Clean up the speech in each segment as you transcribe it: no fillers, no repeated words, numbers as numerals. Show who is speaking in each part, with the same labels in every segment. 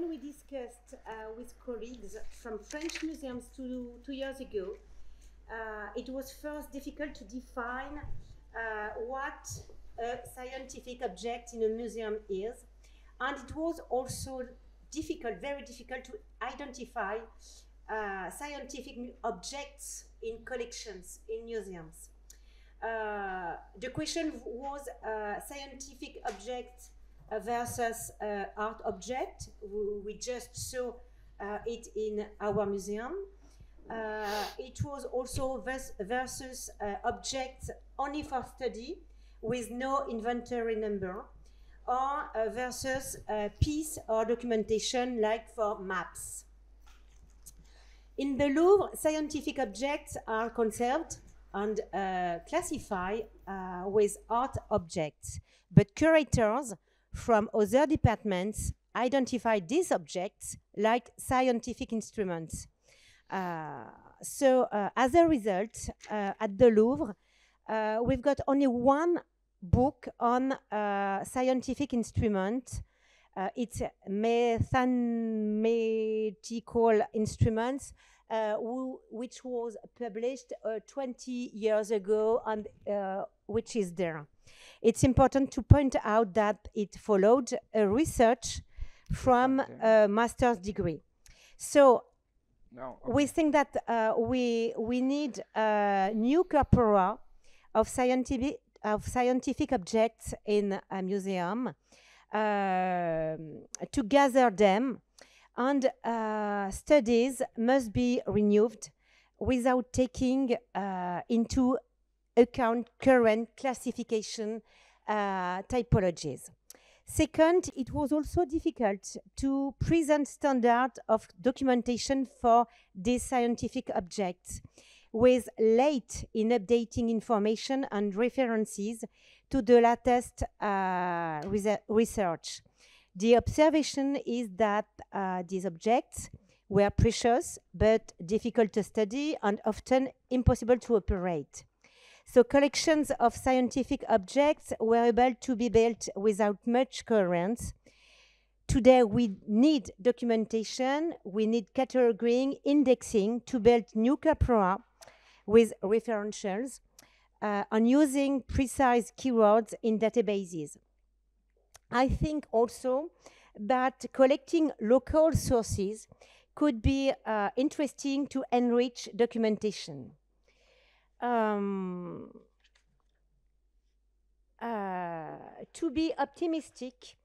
Speaker 1: when we discussed with colleagues from French museums 2 years ago, it was first difficult to define what a scientific object in a museum is, and it was also difficult, very difficult to identify scientific objects in collections in museums. The question was scientific object versus art object. We just saw it in our museum. It was also versus objects only for study with no inventory number, or versus piece or documentation like for maps. In the Louvre, scientific objects are conserved and classified with art objects, but curators from other departments identify these objects like scientific instruments. So as a result, at the Louvre, we've got only one book on scientific instruments. It's mathematical instruments, which was published 20 years ago and which is there. It's important to point out that it followed a research from a master's degree. So we think that we need a new corpora of scientific objects in a museum to gather them, and studies must be renewed without taking into account current classification typologies. Second, it was also difficult to present standard of documentation for these scientific objects, with late in updating information and references to the latest research. The observation is that these objects were precious but difficult to study and often impossible to operate. So collections of scientific objects were able to be built without much coherence. Today we need documentation, we need cataloging, indexing to build new corpora with referentials and using precise keywords in databases. I think also that collecting local sources could be interesting to enrich documentation. To be optimistic,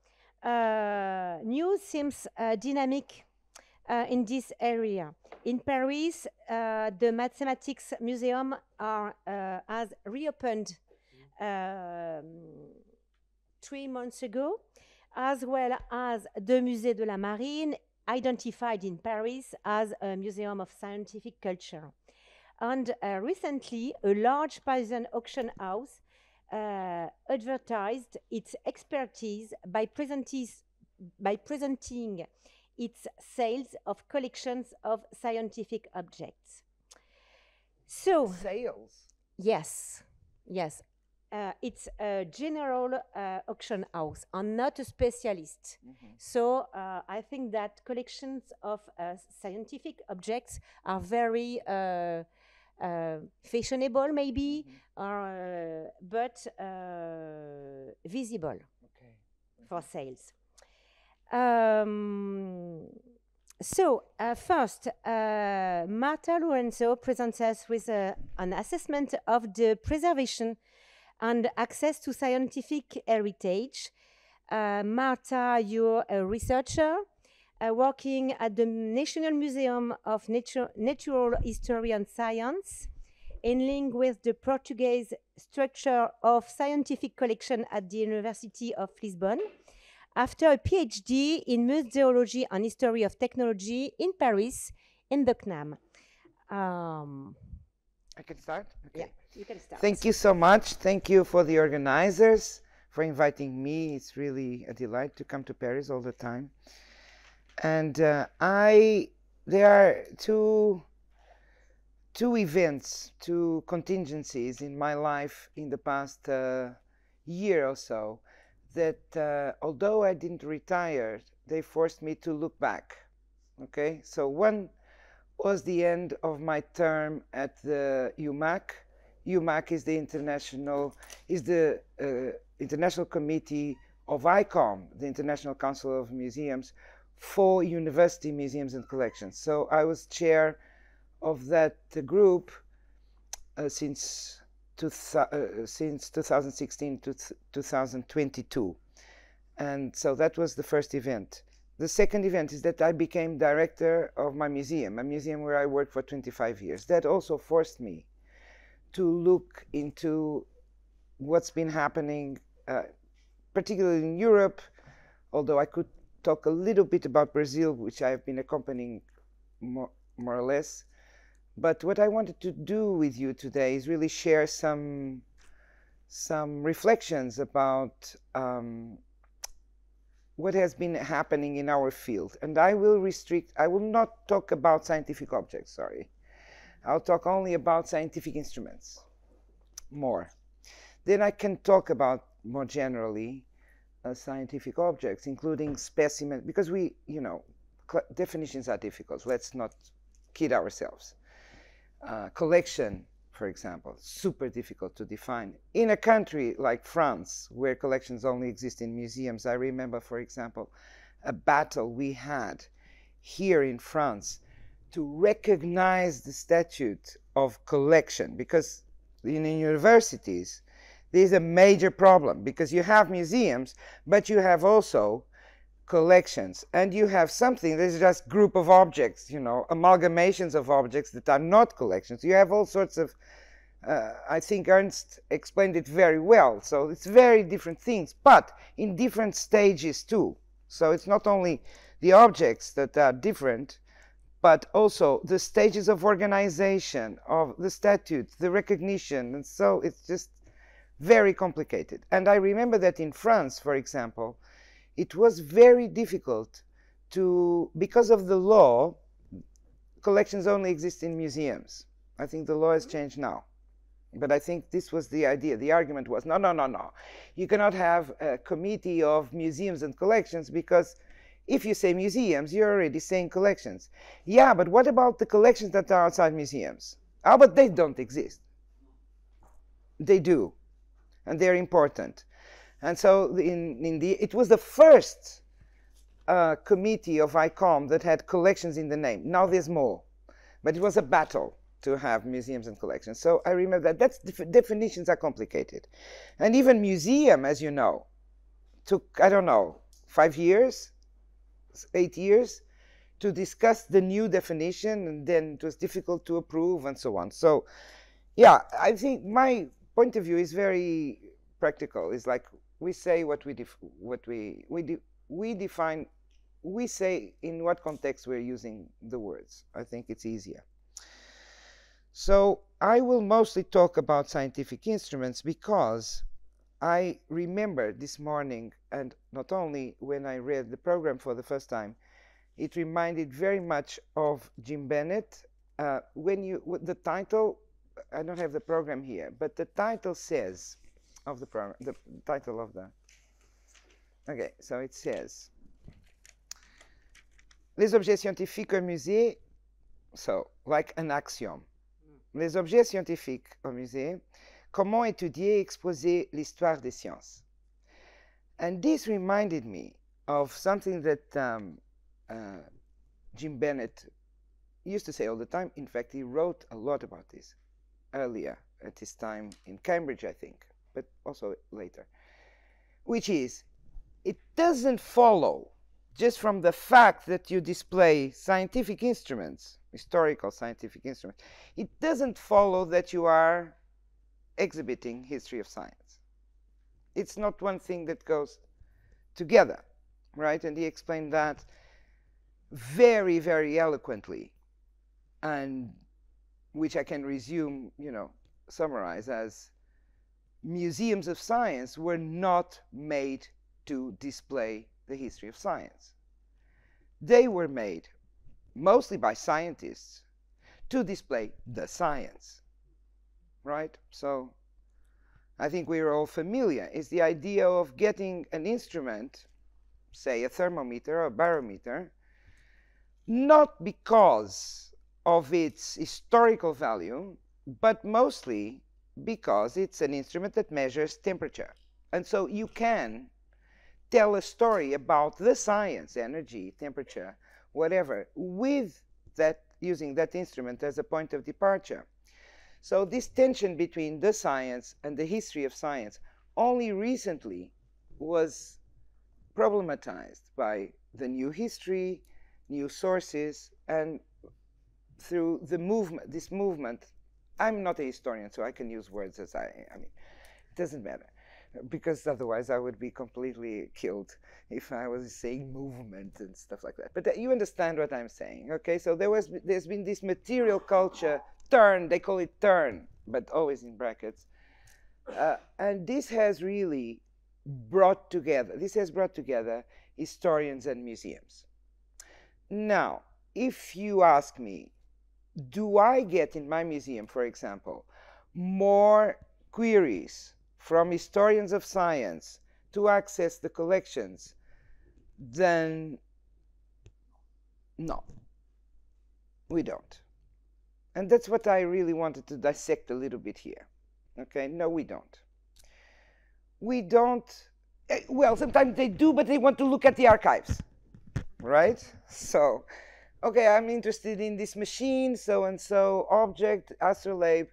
Speaker 1: news seems dynamic in this area. In Paris, the Mathematics Museum has reopened 3 months ago, as well as the Musée de la Marine, identified in Paris as a museum of scientific culture. And recently, a large Parisian auction house advertised its expertise by presenting its sales of collections of scientific objects. So
Speaker 2: sales?
Speaker 1: Yes, yes. It's a general auction house and not a specialist. So I think that collections of scientific objects are very fashionable, maybe, but visible for sales. So first, Marta Lourenço presents us with an assessment of the preservation and access to scientific heritage. Marta, you're a researcher working at the National Museum of Natural History and Science, in link with the Portuguese structure of scientific collection at the University of Lisbon, after a PhD in museology and history of technology in Paris, in the CNAM.
Speaker 2: I can start? Okay.
Speaker 1: Yeah, you can start.
Speaker 2: Thank you so much. Thank you for the organizers for inviting me. It's really a delight to come to Paris all the time. And there are two events, two contingencies in my life in the past year or so that although I didn't retire they forced me to look back. Okay, so one was the end of my term at the UMAC. UMAC is the International Committee of ICOM, the International Council of Museums, for university museums and collections. So I was chair of that group since 2016 to 2022. And so that was the first event. The second event is that I became director of my museum, a museum where I worked for 25 years. That also forced me to look into what's been happening, particularly in Europe, although I could talk a little bit about Brazil, which I've been accompanying more or less. But what I wanted to do with you today is really share some reflections about what has been happening in our field. And I will not talk about scientific objects, sorry. I'll talk only about scientific instruments, more. Then I can talk about, more generally, scientific objects, including specimens, because definitions are difficult. Let's not kid ourselves. Collection, for example, super difficult to define. In a country like France, where collections only exist in museums, I remember, for example, a battle we had here in France to recognize the statute of collection, because in universities, there's a major problem, because you have museums, but you have also collections, and you have something that's just group of objects, amalgamations of objects that are not collections. You have all sorts of, I think Ernst explained it very well. So it's very different things, but in different stages too. So it's not only the objects that are different, but also the stages of organization, of the statute, the recognition, and so it's just very complicated. And I remember that in France, for example, it was very difficult to, because of the law, collections only exist in museums. I think the law has changed now. But I think this was the idea. The argument was, no. You cannot have a committee of museums and collections, because if you say museums, you're already saying collections. Yeah, but what about the collections that are outside museums? Oh, but they don't exist. They do. And they're important. And so it was the first committee of ICOM that had collections in the name. Now there's more. But it was a battle to have museums and collections. So I remember that definitions are complicated. And even museum, as you know, took, I don't know, 5 years, 8 years to discuss the new definition, and then it was difficult to approve and so on. So yeah, I think my point of view is very practical. It's like we say we define, we say in what context we're using the words. I think it's easier. So I will mostly talk about scientific instruments because I remember this morning, and not only when I read the program for the first time, it reminded very much of Jim Bennett. The title, I don't have the program here, but the title says, of the program, the title of the, okay, so it says, Les objets scientifiques au musée, so like an axiom. Les objets scientifiques au musée, comment étudier et exposer l'histoire des sciences. And this reminded me of something that Jim Bennett used to say all the time. In fact, he wrote a lot about this earlier at his time in Cambridge, I think, but also later, which is, it doesn't follow just from the fact that you display scientific instruments, historical scientific instruments, it doesn't follow that you are exhibiting history of science. It's not one thing that goes together, right? And he explained that very, very eloquently, and which I can resume, summarize as, museums of science were not made to display the history of science. They were made mostly by scientists to display the science, right? So I think we're all familiar. It's the idea of getting an instrument, say, a thermometer or a barometer, not because of its historical value, but mostly because it's an instrument that measures temperature. And so you can tell a story about the science, energy, temperature, whatever, with that, using that instrument as a point of departure. So this tension between the science and the history of science only recently was problematized by the new history, new sources, and through the movement, this movement. I'm not a historian, so I can use words as I mean, it doesn't matter, because otherwise I would be completely killed if I was saying movement and stuff like that. But you understand what I'm saying, okay? So there's been this material culture turn, they call it turn, but always in brackets. And this has really brought together historians and museums. Now, if you ask me, do I get in my museum, for example, more queries from historians of science to access the collections than no, we don't. And that's what I really wanted to dissect a little bit here. Okay, no, we don't. We don't, well, sometimes they do, but they want to look at the archives, right? So, okay, I'm interested in this machine, so-and-so, object, astrolabe.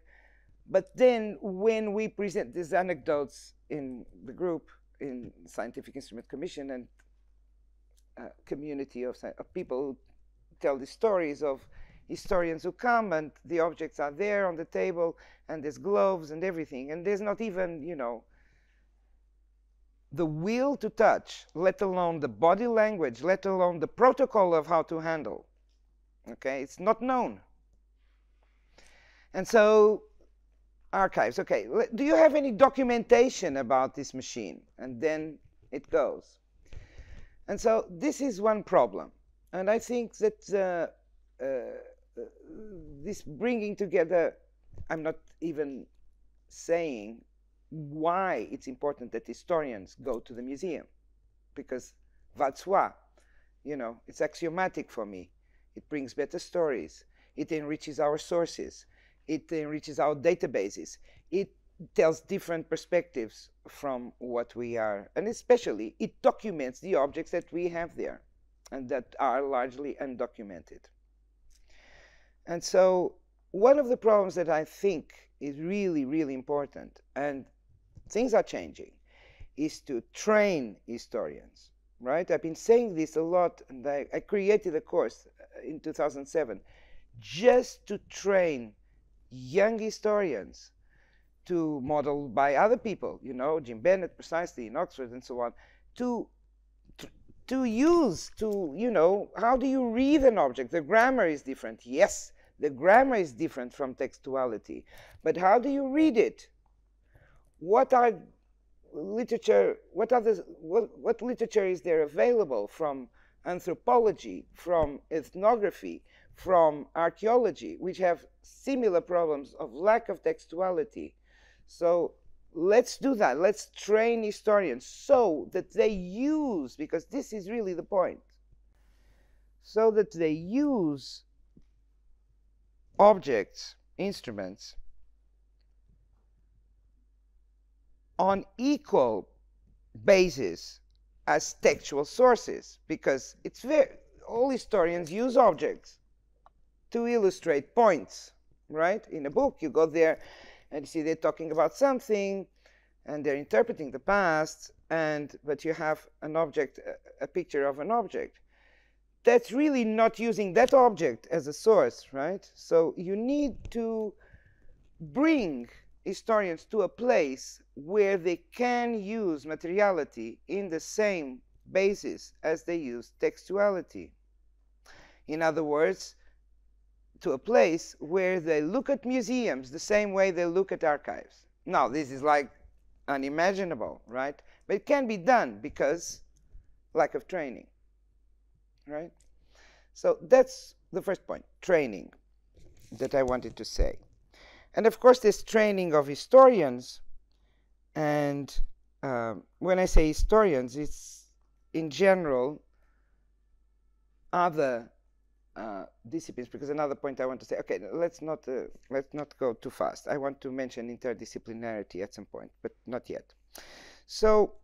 Speaker 2: But then when we present these anecdotes in the group, in Scientific Instrument Commission and community of people who tell the stories of historians who come, and the objects are there on the table, and there's gloves and everything, and there's not even, you know, the will to touch, let alone the body language, let alone the protocol of how to handle. Okay, it's not known. And so, archives, okay, do you have any documentation about this machine? And then it goes. And so this is one problem. And I think that this bringing together, I'm not even saying why it's important that historians go to the museum, because va de soi, you know, it's axiomatic for me. It brings better stories. It enriches our sources. It enriches our databases. It tells different perspectives from what we are, and especially it documents the objects that we have there and that are largely undocumented. And so one of the problems that I think is really, really important, and things are changing, is to train historians, right? I've been saying this a lot, and I created a course in 2007 just to train young historians to model by other people, you know, Jim Bennett precisely in Oxford and so on, to use, you know, how do you read an object? The grammar is different. Yes, the grammar is different from textuality, but how do you read it? What are literature, what literature is there available from anthropology, from ethnography, from archaeology, which have similar problems of lack of textuality? So let's do that. Let's train historians so that they use, because this is really the point, so that they use objects, instruments, on equal basis as textual sources, because it's all historians use objects to illustrate points, right? In a book, you go there and you see they're talking about something and they're interpreting the past, but you have an object, a picture of an object. That's really not using that object as a source, right? So you need to bring historians to a place where they can use materiality in the same basis as they use textuality. In other words, to a place where they look at museums the same way they look at archives. Now, this is like unimaginable, right? But it can be done because lack of training, right? So that's the first point, training, that I wanted to say. And of course, this training of historians, and when I say historians, it's in general, other disciplines, because another point I want to say, okay, let's not go too fast. I want to mention interdisciplinarity at some point, but not yet. So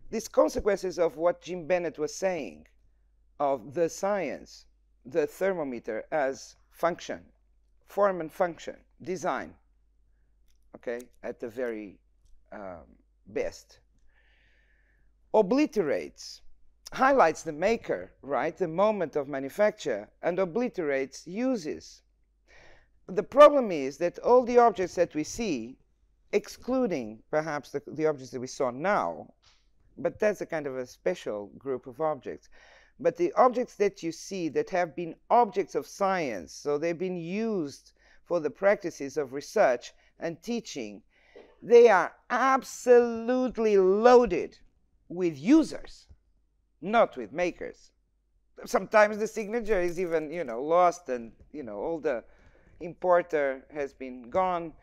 Speaker 2: these consequences of what Jim Bennett was saying, of the science, the thermometer as function, form and function, design, okay, at the very best, obliterates, highlights the maker, right, the moment of manufacture, and obliterates uses. The problem is that all the objects that we see, excluding perhaps the objects that we saw now, but that's a kind of a special group of objects, but the objects that you see that have been objects of science, so they've been used for the practices of research and teaching, they are absolutely loaded with users, not with makers. Sometimes the signature is even, lost, and, all the importer has been gone.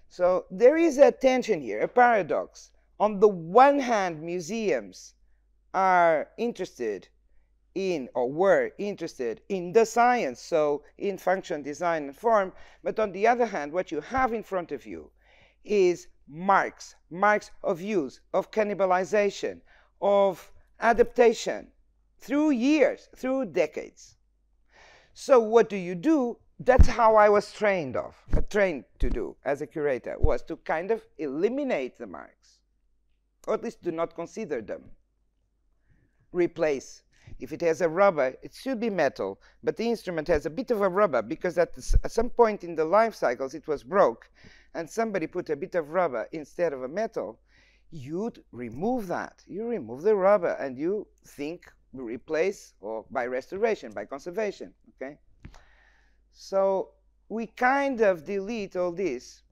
Speaker 2: So there is a tension here, a paradox. On the one hand, museums are interested in, or were interested in, the science, so in function, design, and form. But on the other hand, what you have in front of you is marks of use, of cannibalization, of adaptation through years, through decades. So what do? That's how I was trained to do as a curator, was to kind of eliminate the marks, or at least do not consider them. Replace. If it has a rubber, it should be metal, but the instrument has a bit of a rubber because at some point in the life cycles it was broke, and somebody put a bit of rubber instead of a metal. You'd remove that. You remove the rubber, and you think replace, or by restoration, by conservation, okay? So we kind of delete all this,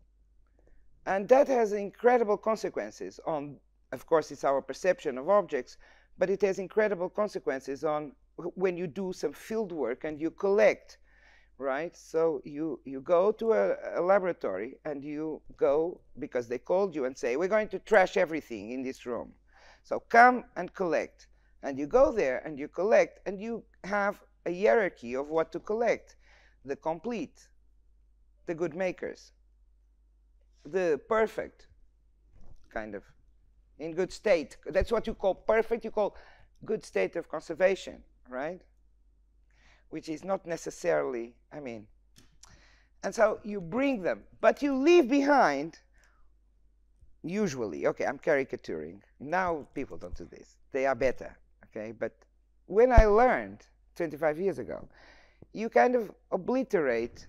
Speaker 2: and that has incredible consequences on, of course, it's our perception of objects, but it has incredible consequences on when you do some field work and you collect, right? So you go to a laboratory, and you go because they called you and say, we're going to trash everything in this room. So come and collect. And you go there and you collect, and you have a hierarchy of what to collect. The complete, the good makers, the perfect, kind of, in good state. That's what you call perfect. You call good state of conservation, right? Which is not necessarily, and so you bring them, but you leave behind, usually, okay, I'm caricaturing. Now people don't do this. They are better, okay? But when I learned 25 years ago, you kind of obliterate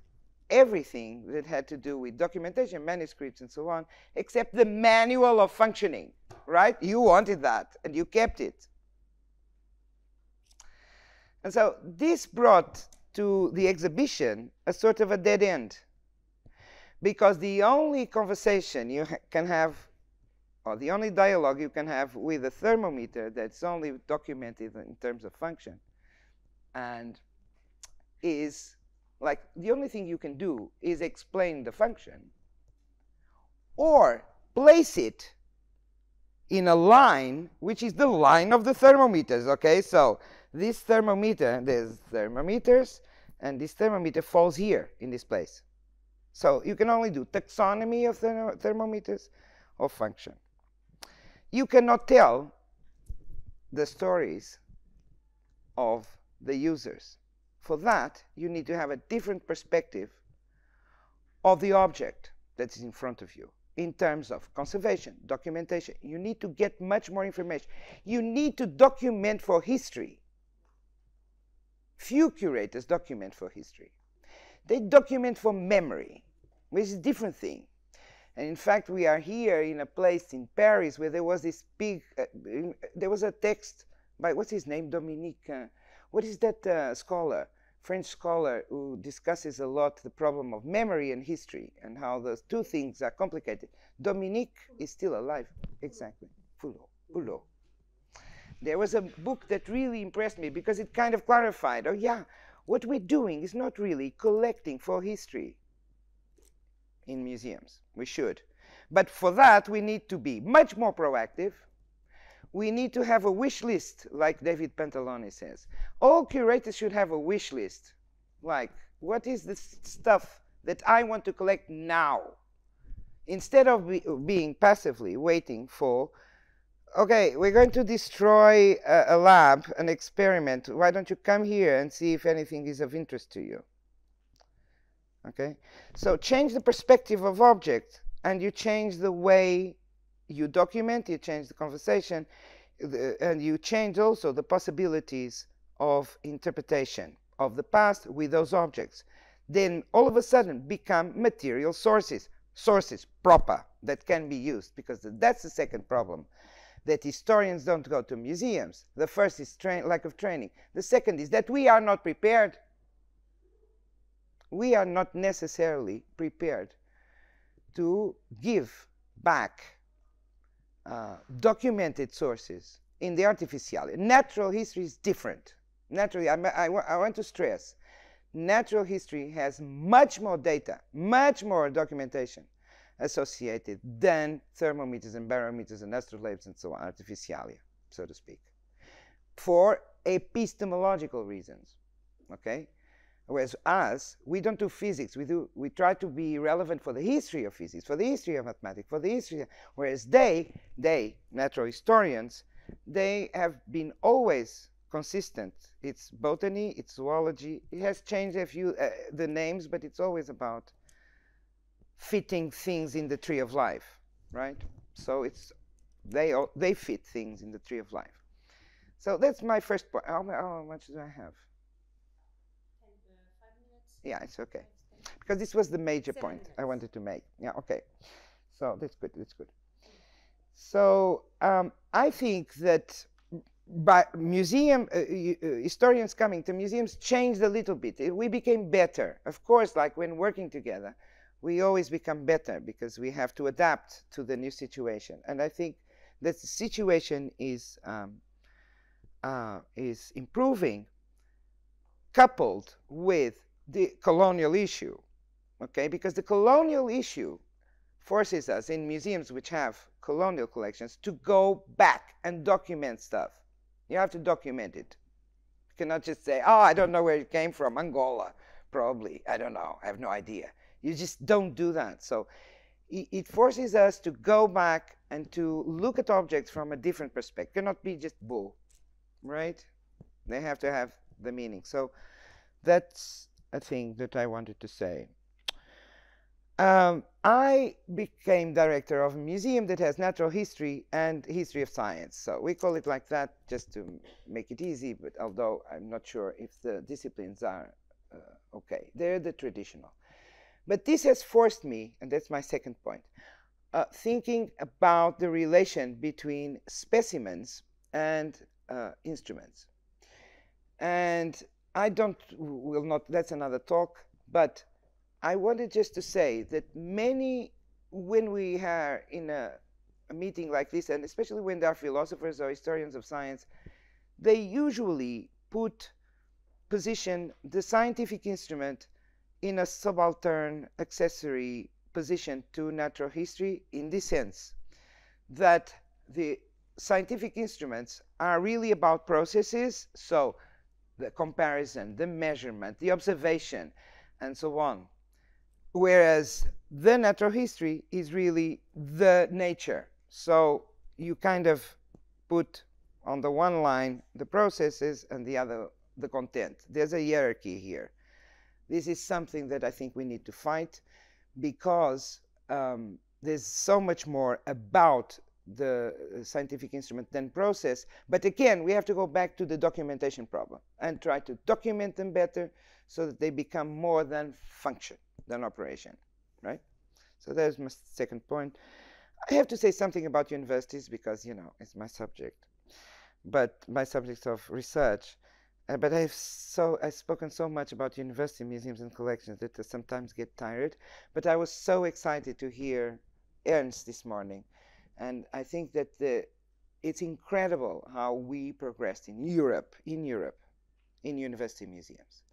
Speaker 2: everything that had to do with documentation, manuscripts, and so on, except the manual of functioning, right? You wanted that, and you kept it. And so this brought to the exhibition a sort of a dead end, because the only conversation you can have, or the only dialogue you can have with a thermometer that's only documented in terms of function, and is like the only thing you can do is explain the function, or place it in a line which is the line of the thermometers, okay? So this thermometer, there's thermometers, and this thermometer falls here in this place. So you can only do taxonomy of thermometers or function. You cannot tell the stories of the users. For that, you need to have a different perspective of the object that is in front of you in terms of conservation, documentation. You need to get much more information. You need to document for history. Few curators document for history. They document for memory, which is a different thing. And in fact, we are here in a place in Paris where there was this big, there was a text by, what's his name, Dominique, what is that scholar, French scholar, who discusses a lot the problem of memory and history and how those two things are complicated. Dominique is still alive, exactly, Poulot. There was a book that really impressed me because it kind of clarified, oh yeah, what we're doing is not really collecting for history in museums. We should. But for that, we need to be much more proactive. we need to have a wish list, like David Pantalone says. All curators should have a wish list. Like, what is the stuff that I want to collect now? Instead of being passively waiting for, okay, we're going to destroy a lab, an experiment. Why don't you come here and see if anything is of interest to you? Okay, so change the perspective of object, and you change the way you document, you change the conversation, and you change also the possibilities of interpretation of the past with those objects. Then all of a sudden become material sources, sources proper that can be used, because that's the second problem, that historians don't go to museums. The first is lack of training. The second is that we are not prepared. We are not necessarily prepared to give back documented sources in the artificiality. Natural history is different. Naturally, I want to stress, natural history has much more data, much more documentation associated than thermometers and barometers and astrolabes and so on, artificialia, so to speak, for epistemological reasons, okay? Whereas us, we don't do physics. We try to be relevant for the history of physics, for the history of mathematics, for the history. Whereas they, natural historians, they have been always consistent. It's botany, it's zoology. It has changed a few the names, but it's always about fitting things in the tree of life, right? So it's they fit things in the tree of life. So that's my first point. How much do I have? Yeah, it's okay. Because this was the major point I wanted to make. Yeah, okay. So that's good, that's good. So I think that by historians coming to museums changed a little bit. We became better. Of course, like when working together, we always become better because we have to adapt to the new situation. And I think that the situation is improving, coupled with the colonial issue, okay? Because the colonial issue forces us in museums which have colonial collections to go back and document stuff. You have to document it. You cannot just say, oh, I don't know where it came from, Angola, probably, I don't know, I have no idea. You just don't do that. So it forces us to go back and to look at objects from a different perspective. It cannot be just bull, right? They have to have the meaning. So that's a thing that I wanted to say. I became director of a museum that has natural history and history of science. So we call it like that just to make it easy, but although I'm not sure if the disciplines are okay. They're the traditional. But this has forced me, and that's my second point, thinking about the relation between specimens and instruments. And will not, that's another talk, but I wanted just to say that when we are in a meeting like this, and especially when there are philosophers or historians of science, they usually position the scientific instrument in a subaltern accessory position to natural history, in the sense that the scientific instruments are really about processes, so the comparison, the measurement, the observation, and so on. Whereas the natural history is really the nature. So you kind of put on the one line the processes and the other the content. There's a hierarchy here. This is something that I think we need to fight, because there's so much more about the scientific instrument than process. But again, we have to go back to the documentation problem and try to document them better so that they become more than function, than operation, right? So there's my second point. I have to say something about universities because, you know, it's my subject, but my subject of research. But I've spoken so much about university museums and collections that I sometimes get tired. But I was so excited to hear Ernst this morning. And I think that it's incredible how we progressed in Europe, in university museums.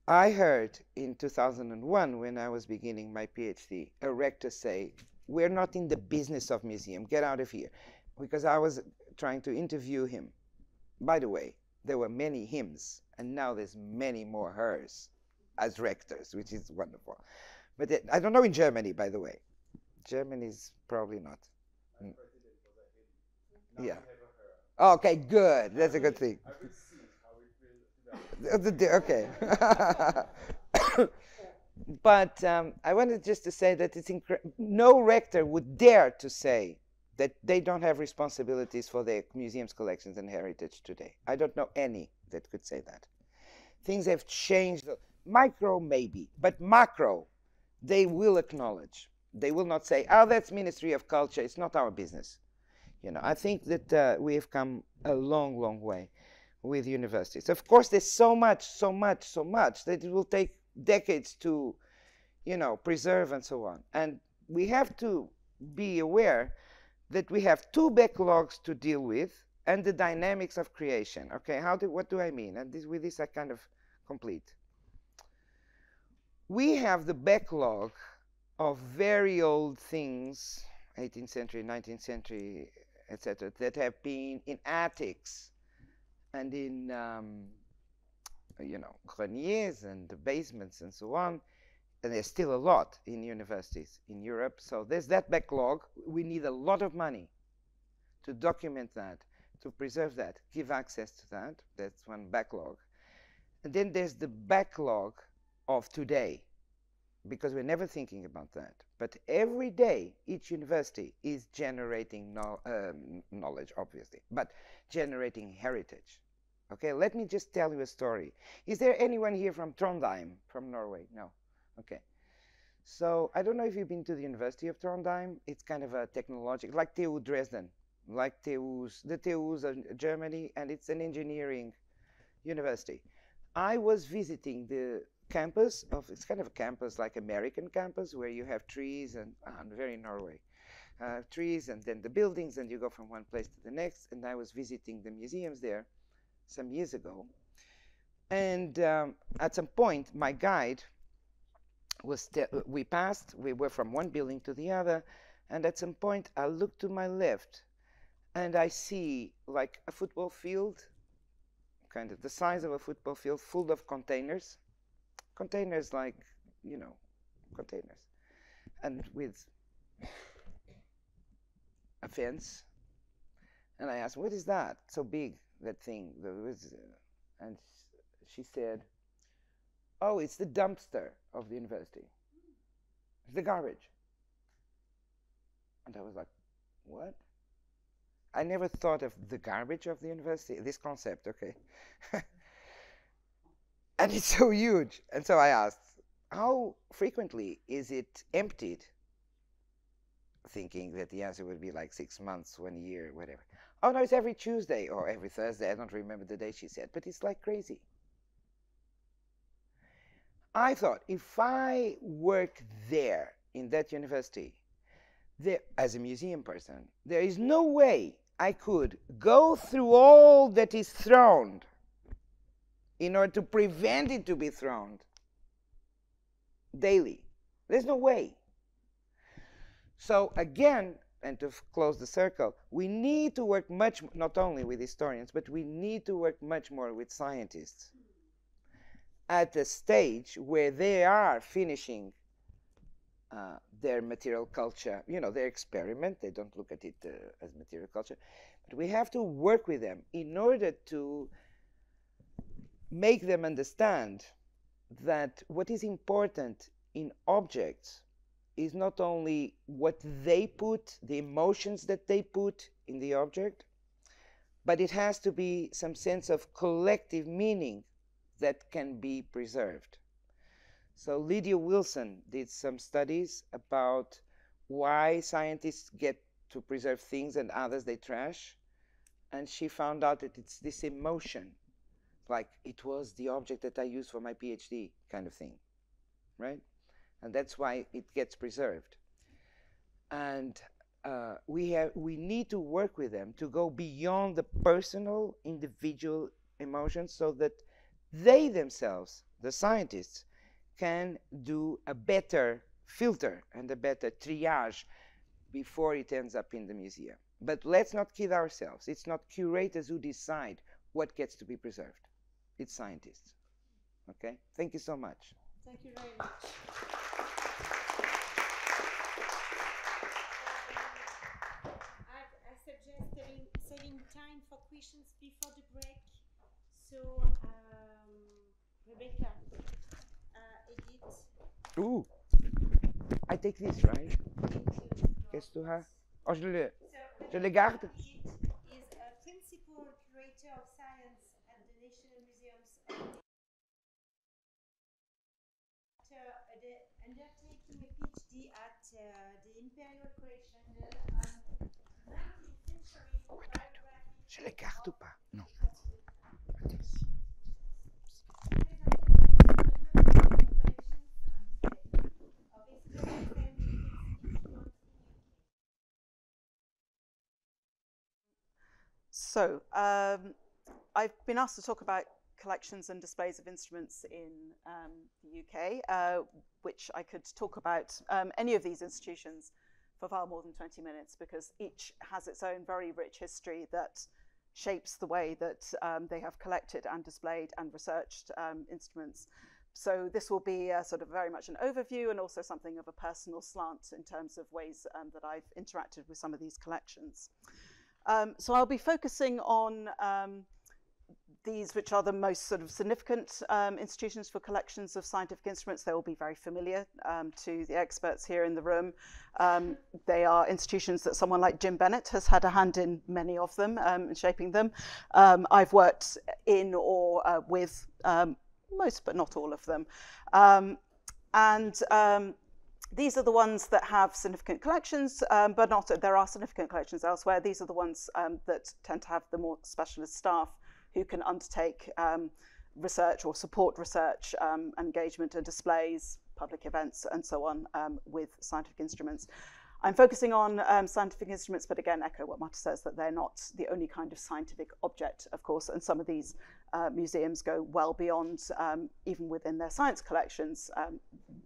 Speaker 2: I heard in 2001, when I was beginning my PhD, a rector say, we're not in the business of museum, get out of here. because I was trying to interview him. By the way, there were many hims, and now there's many more hers as rectors, which is wonderful. But I don't know in Germany, by the way. Germany is probably not. Yeah. Okay, good. That's a good thing. I will see how it will. Okay. But I wanted just to say that it's no rector would dare to say that they don't have responsibilities for their museums, collections, and heritage today. I don't know any that could say that. Things have changed. Micro, maybe, but macro, they will acknowledge. They will not say, oh, that's Ministry of Culture. It's not our business. You know, I think that we have come a long, long way with universities. Of course, there's so much that it will take decades to, you know, preserve and so on. And we have to be aware that we have two backlogs to deal with and the dynamics of creation. Okay, what do I mean? And with this I kind of complete. We have the backlog of very old things, 18th century, 19th century, etc., that have been in attics and in, you know, greniers and the basements and so on. And there's still a lot in universities in Europe. So there's that backlog. We need a lot of money to document that, to preserve that, give access to that. That's one backlog. And then there's the backlog of today, because we're never thinking about that. But every day, each university is generating knowledge, obviously, but generating heritage. Okay, let me just tell you a story. Is there anyone here from Trondheim, from Norway? No. Okay. So I don't know if you've been to the University of Trondheim. It's kind of a technological, like TU Dresden, like the TUs in Germany, and it's an engineering university. I was visiting the campus of, it's kind of a campus like American campus where you have trees and very Norway, trees and then the buildings, and you go from one place to the next. And I was visiting the museums there some years ago. And at some point, my guide was, we were from one building to the other, and at some point I look to my left and I see like a football field, kind of the size of a football field, full of containers. Containers like, you know, containers. And with a fence. And I asked, what is that? So big, that thing. And she said, oh, it's the dumpster of the university. It's the garbage. And I was like, what? I never thought of the garbage of the university, this concept, okay. And it's so huge. And so I asked, how frequently is it emptied? Thinking that the answer would be like 6 months, 1 year, whatever. Oh, no, it's every Tuesday or every Thursday. I don't remember the day she said, but it's like crazy. I thought, if I work there in that university, as a museum person, there is no way I could go through all that is thrown in order to prevent it to be thrown daily. There's no way. So again, and to close the circle, we need to work much, not only with historians, but we need to work much more with scientists at the stage where they are finishing their material culture, you know, their experiment. They don't look at it as material culture. But we have to work with them in order to make them understand that what is important in objects is not only what they put, the emotions that they put in the object, but it has to be some sense of collective meaning that can be preserved. So Lydia Wilson did some studies about why scientists get to preserve things and others they trash, and she found out that it's this emotion, like it was the object that I used for my PhD kind of thing, right? And that's why it gets preserved. And we need to work with them to go beyond the personal, individual emotions so that they themselves, the scientists, can do a better filter and a better triage before it ends up in the museum. But let's not kid ourselves. It's not curators who decide what gets to be preserved. It's scientists. Okay? Thank you so much.
Speaker 1: Thank you very much. I suggest saving time for questions before the break. So, Rebekah, Higgitt.
Speaker 2: Ooh, I take this, right? Qu'est-ce que tu as? Oh, je le garde.
Speaker 1: Higgitt is a principal curator of science at the National Museums undertaking a PhD at the Imperial Collection on 19th century biography.
Speaker 2: Je le garde ou pas? Non.
Speaker 3: So, I've been asked to talk about collections and displays of instruments in the UK, which I could talk about any of these institutions for far more than 20 minutes, because each has its own very rich history that shapes the way that they have collected and displayed and researched instruments. So this will be sort of very much an overview and also something of a personal slant in terms of ways that I've interacted with some of these collections. So I'll be focusing on these, which are the most sort of significant institutions for collections of scientific instruments. They will be very familiar to the experts here in the room. They are institutions that someone like Jim Bennett has had a hand in many of them, in shaping them. I've worked in or with most, but not all of them. These are the ones that have significant collections, but not, there are significant collections elsewhere. These are the ones that tend to have the more specialist staff who can undertake research or support research, engagement and displays, public events, and so on with scientific instruments. I'm focusing on scientific instruments, but again, echo what Marta says, that they're not the only kind of scientific object, of course, and some of these museums go well beyond, even within their science collections,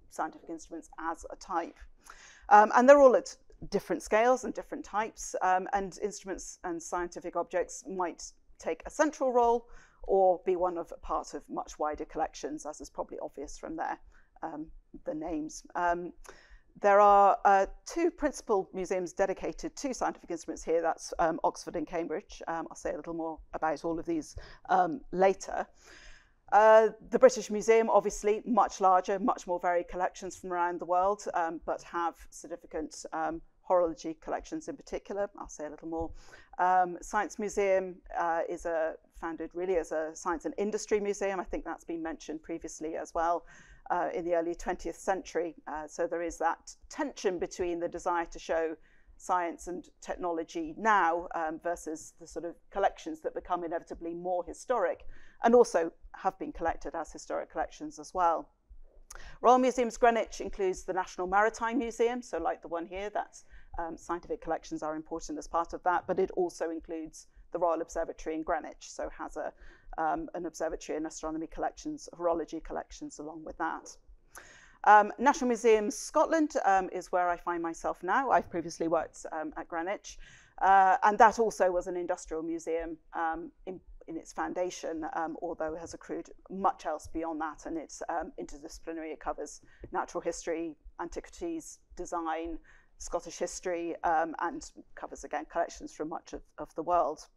Speaker 3: scientific instruments as a type. And they're all at different scales and different types, and instruments and scientific objects might take a central role or be one of part of much wider collections, as is probably obvious from the names. There are two principal museums dedicated to scientific instruments here. That's Oxford and Cambridge. I'll say a little more about all of these later. The British Museum, obviously, much larger, much more varied collections from around the world, but have significant horology collections in particular. I'll say a little more. Science Museum is founded really as a science and industry museum. I think that's been mentioned previously as well. In the early 20th century. So there is that tension between the desire to show science and technology now versus the sort of collections that become inevitably more historic and also have been collected as historic collections as well. Royal Museums Greenwich includes the National Maritime Museum, so like the one here, that's scientific collections are important as part of that, but it also includes the Royal Observatory in Greenwich, so has an observatory and astronomy collections, horology collections along with that. National Museums Scotland is where I find myself now. I've previously worked at Greenwich, and that also was an industrial museum in its foundation, although it has accrued much else beyond that, and it's interdisciplinary. It covers natural history, antiquities, design, Scottish history, and covers, again, collections from much of the world.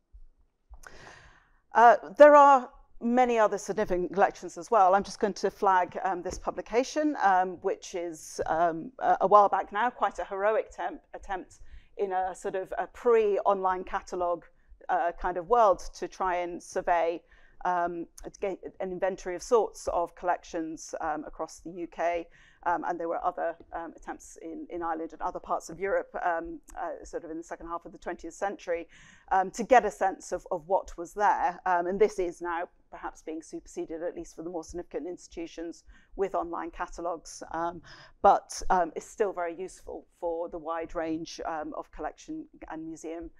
Speaker 3: There are many other significant collections as well. I'm just going to flag this publication, which is a while back now, quite a heroic attempt in a sort of a pre-online catalogue kind of world to try and survey an inventory of sorts of collections across the UK. And there were other attempts in Ireland and other parts of Europe, sort of in the second half of the 20th century, to get a sense of what was there. And this is now perhaps being superseded, at least for the more significant institutions, with online catalogues, but it's still very useful for the wide range of collection and museum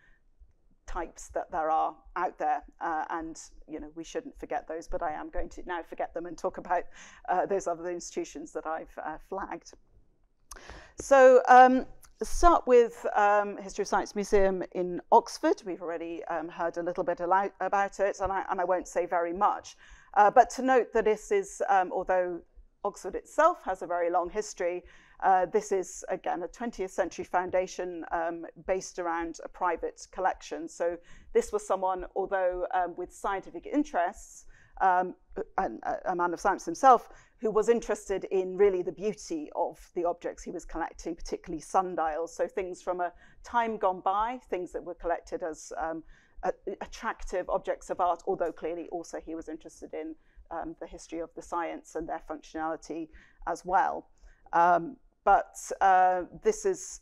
Speaker 3: types that there are out there, and we shouldn't forget those, but I am going to now forget them and talk about those other institutions that I've flagged. So start with History of Science Museum in Oxford. We've already heard a little bit about it, and I won't say very much. But to note that this is, although Oxford itself has a very long history, this is, again, a 20th century foundation based around a private collection. So this was someone, although with scientific interests, and a man of science himself, who was interested in really the beauty of the objects he was collecting, particularly sundials. So things from a time gone by, things that were collected as attractive objects of art, although clearly also he was interested in the history of the science and their functionality as well. But this is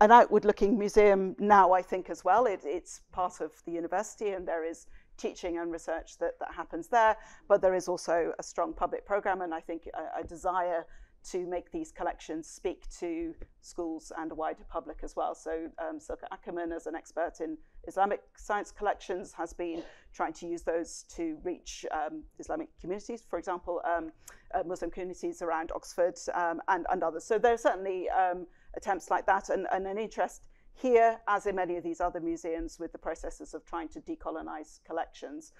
Speaker 3: an outward-looking museum now, I think, as well. It's part of the university, and there is teaching and research that happens there, but there is also a strong public program, and I think a desire to make these collections speak to schools and a wider public as well. So Silke Ackerman, as an expert in Islamic science collections, has been trying to use those to reach Islamic communities, for example, Muslim communities around Oxford and others. So there are certainly attempts like that, and an interest here, as in many of these other museums, with the processes of trying to decolonize collections,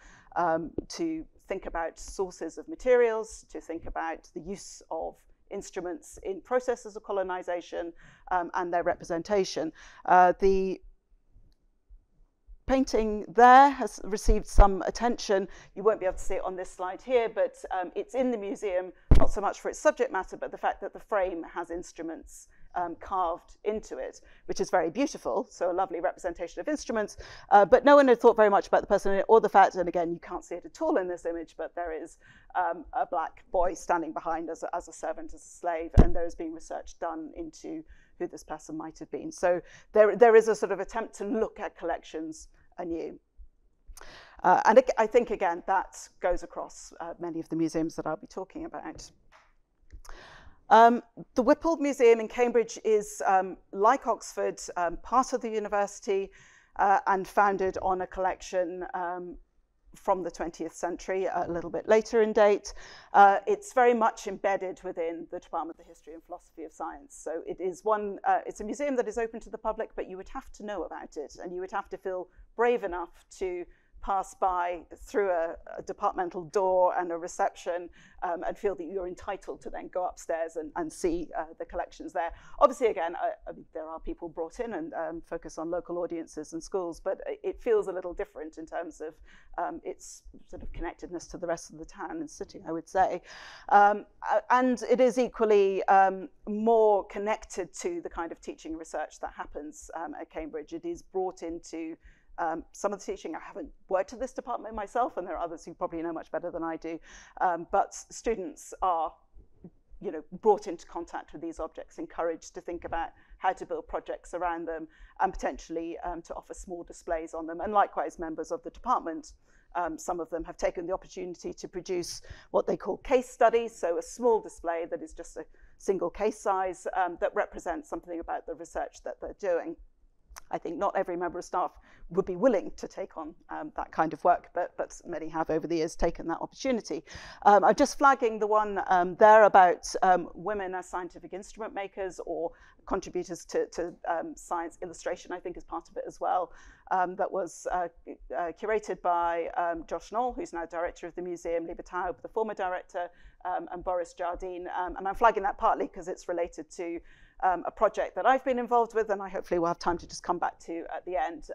Speaker 3: to think about sources of materials, to think about the use of instruments in processes of colonization and their representation. The painting there has received some attention. You won't be able to see it on this slide here, but it's in the museum, not so much for its subject matter, but the fact that the frame has instruments carved into it, which is very beautiful. So a lovely representation of instruments, but no one had thought very much about the person in it, or the fact, and again, you can't see it at all in this image, but there is a black boy standing behind as a servant, as a slave, and there has been research done into who this person might have been. So there is a sort of attempt to look at collections anew. And I think, again, that goes across many of the museums that I'll be talking about. The Whipple Museum in Cambridge is, like Oxford, part of the university and founded on a collection from the 20th century, a little bit later in date. It's very much embedded within the Department of History and Philosophy of Science. So it is it's a museum that is open to the public, but you would have to know about it, and you would have to feel brave enough to pass by through a departmental door and a reception and feel that you're entitled to then go upstairs and see the collections there. Obviously, again, there are people brought in and focus on local audiences and schools, but it feels a little different in terms of its sort of connectedness to the rest of the town and city, I would say. And it is equally more connected to the kind of teaching research that happens at Cambridge. It is brought into some of the teaching. I haven't worked at this department myself, and there are others who probably know much better than I do. But students are, brought into contact with these objects, encouraged to think about how to build projects around them, and potentially to offer small displays on them. And likewise, members of the department, some of them have taken the opportunity to produce what they call case studies, so a small display that is just a single case size that represents something about the research that they're doing. I think not every member of staff would be willing to take on that kind of work, but many have over the years taken that opportunity. I'm just flagging the one there about women as scientific instrument makers or contributors to science illustration, I think is part of it as well. That was curated by Josh Knoll, who's now director of the museum, Liebe Taub, the former director, and Boris Jardine. And I'm flagging that partly because it's related to a project that I've been involved with, and I hopefully will have time to just come back to at the end,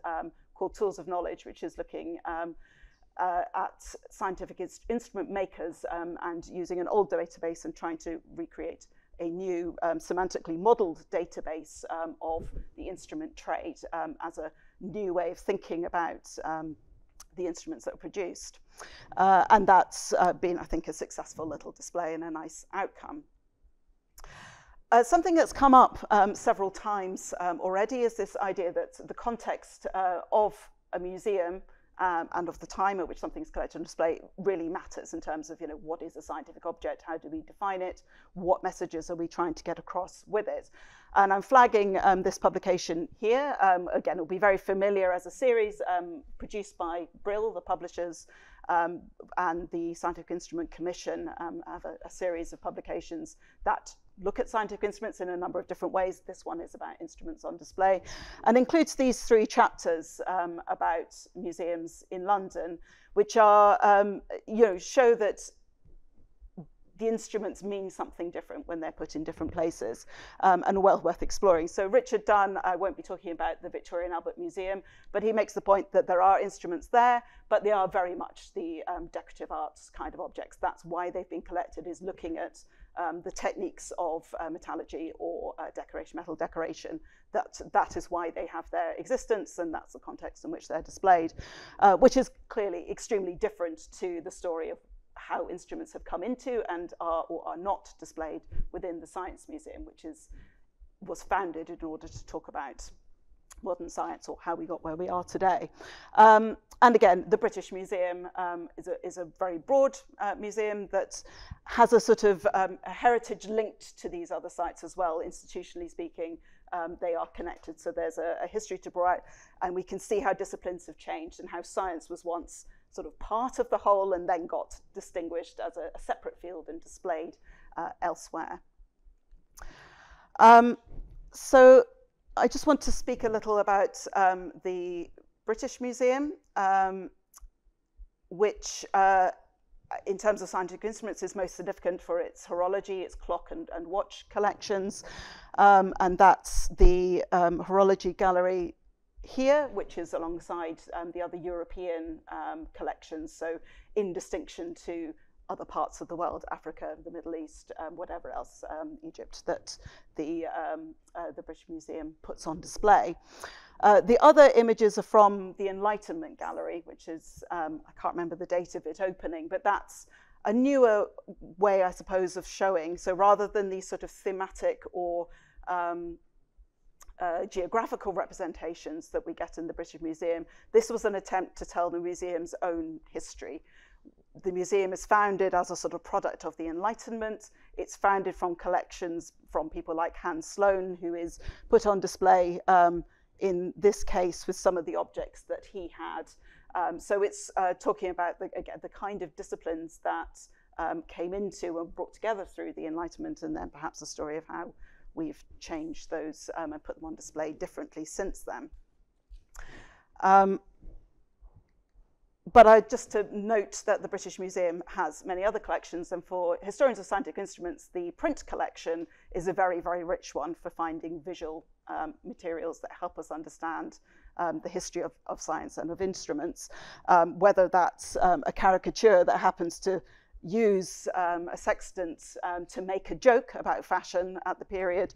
Speaker 3: called Tools of Knowledge, which is looking at scientific instrument makers and using an old database and trying to recreate a new semantically modeled database of the instrument trade as a new way of thinking about the instruments that are produced. And that's been, I think, a successful little display and a nice outcome. Something that's come up several times already is this idea that the context of a museum and of the time at which something is collected and displayed really matters in terms of, what is a scientific object, how do we define it, what messages are we trying to get across with it. And I'm flagging this publication here. Again, it'll be very familiar as a series produced by Brill, the publishers, and the Scientific Instrument Commission have a series of publications that look at scientific instruments in a number of different ways. This one is about instruments on display, and includes these 3 chapters about museums in London, which are, show that the instruments mean something different when they're put in different places, and are well worth exploring. So Richard Dunn, I won't be talking about the Victoria and Albert Museum, but he makes the point that there are instruments there, but they are very much the decorative arts kind of objects. That's why they've been collected, is looking at the techniques of metallurgy or metal decoration. That is why they have their existence, and that's the context in which they're displayed, which is clearly extremely different to the story of how instruments have come into and are or are not displayed within the Science Museum, which was founded in order to talk about modern science, or how we got where we are today. And again, the British Museum is a very broad museum that has a sort of a heritage linked to these other sites as well. Institutionally speaking, they are connected. So there's a history to bring out, and we can see how disciplines have changed and how science was once sort of part of the whole and then got distinguished as a separate field and displayed elsewhere. So I just want to speak a little about the British Museum, which in terms of scientific instruments is most significant for its horology, its clock and watch collections. And that's the horology gallery here, which is alongside the other European collections, so in distinction to other parts of the world, Africa, the Middle East, whatever else, Egypt, that the British Museum puts on display. The other images are from the Enlightenment Gallery, which is, I can't remember the date of it opening, but that's a newer way, I suppose, of showing. So rather than these sort of thematic or geographical representations that we get in the British Museum, this was an attempt to tell the museum's own history. The museum is founded as a sort of product of the Enlightenment. It's founded from collections from people like Hans Sloane, who is put on display in this case with some of the objects that he had. So it's talking about, again, the kind of disciplines that came into and brought together through the Enlightenment, and then perhaps a story of how we've changed those and put them on display differently since then. But just to note that the British Museum has many other collections, and for historians of scientific instruments, the print collection is a very, very rich one for finding visual materials that help us understand the history of science and of instruments, whether that's a caricature that happens to use a sextant to make a joke about fashion at the period,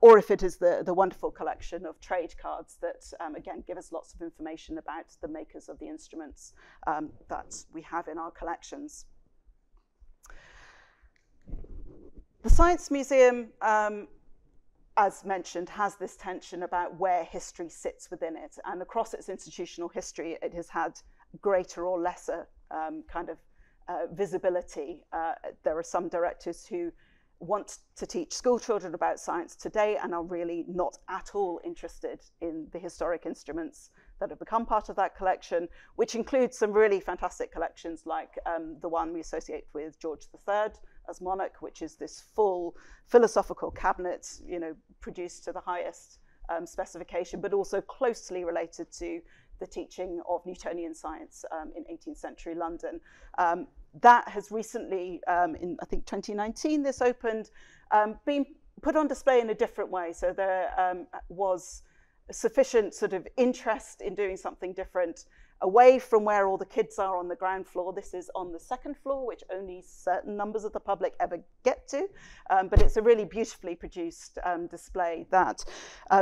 Speaker 3: or if it is the wonderful collection of trade cards that, again, give us lots of information about the makers of the instruments that we have in our collections. The Science Museum, as mentioned, has this tension about where history sits within it, and across its institutional history, it has had greater or lesser kind of visibility. There are some directors who want to teach school children about science today and are really not at all interested in the historic instruments that have become part of that collection, which includes some really fantastic collections like the one we associate with George III as monarch, which is this full philosophical cabinet, produced to the highest specification, but also closely related to the teaching of Newtonian science in 18th century London. That has recently, in I think 2019, this opened, been put on display in a different way. So there was sufficient sort of interest in doing something different away from where all the kids are on the ground floor. This is on the second floor, which only certain numbers of the public ever get to. But it's a really beautifully produced display that,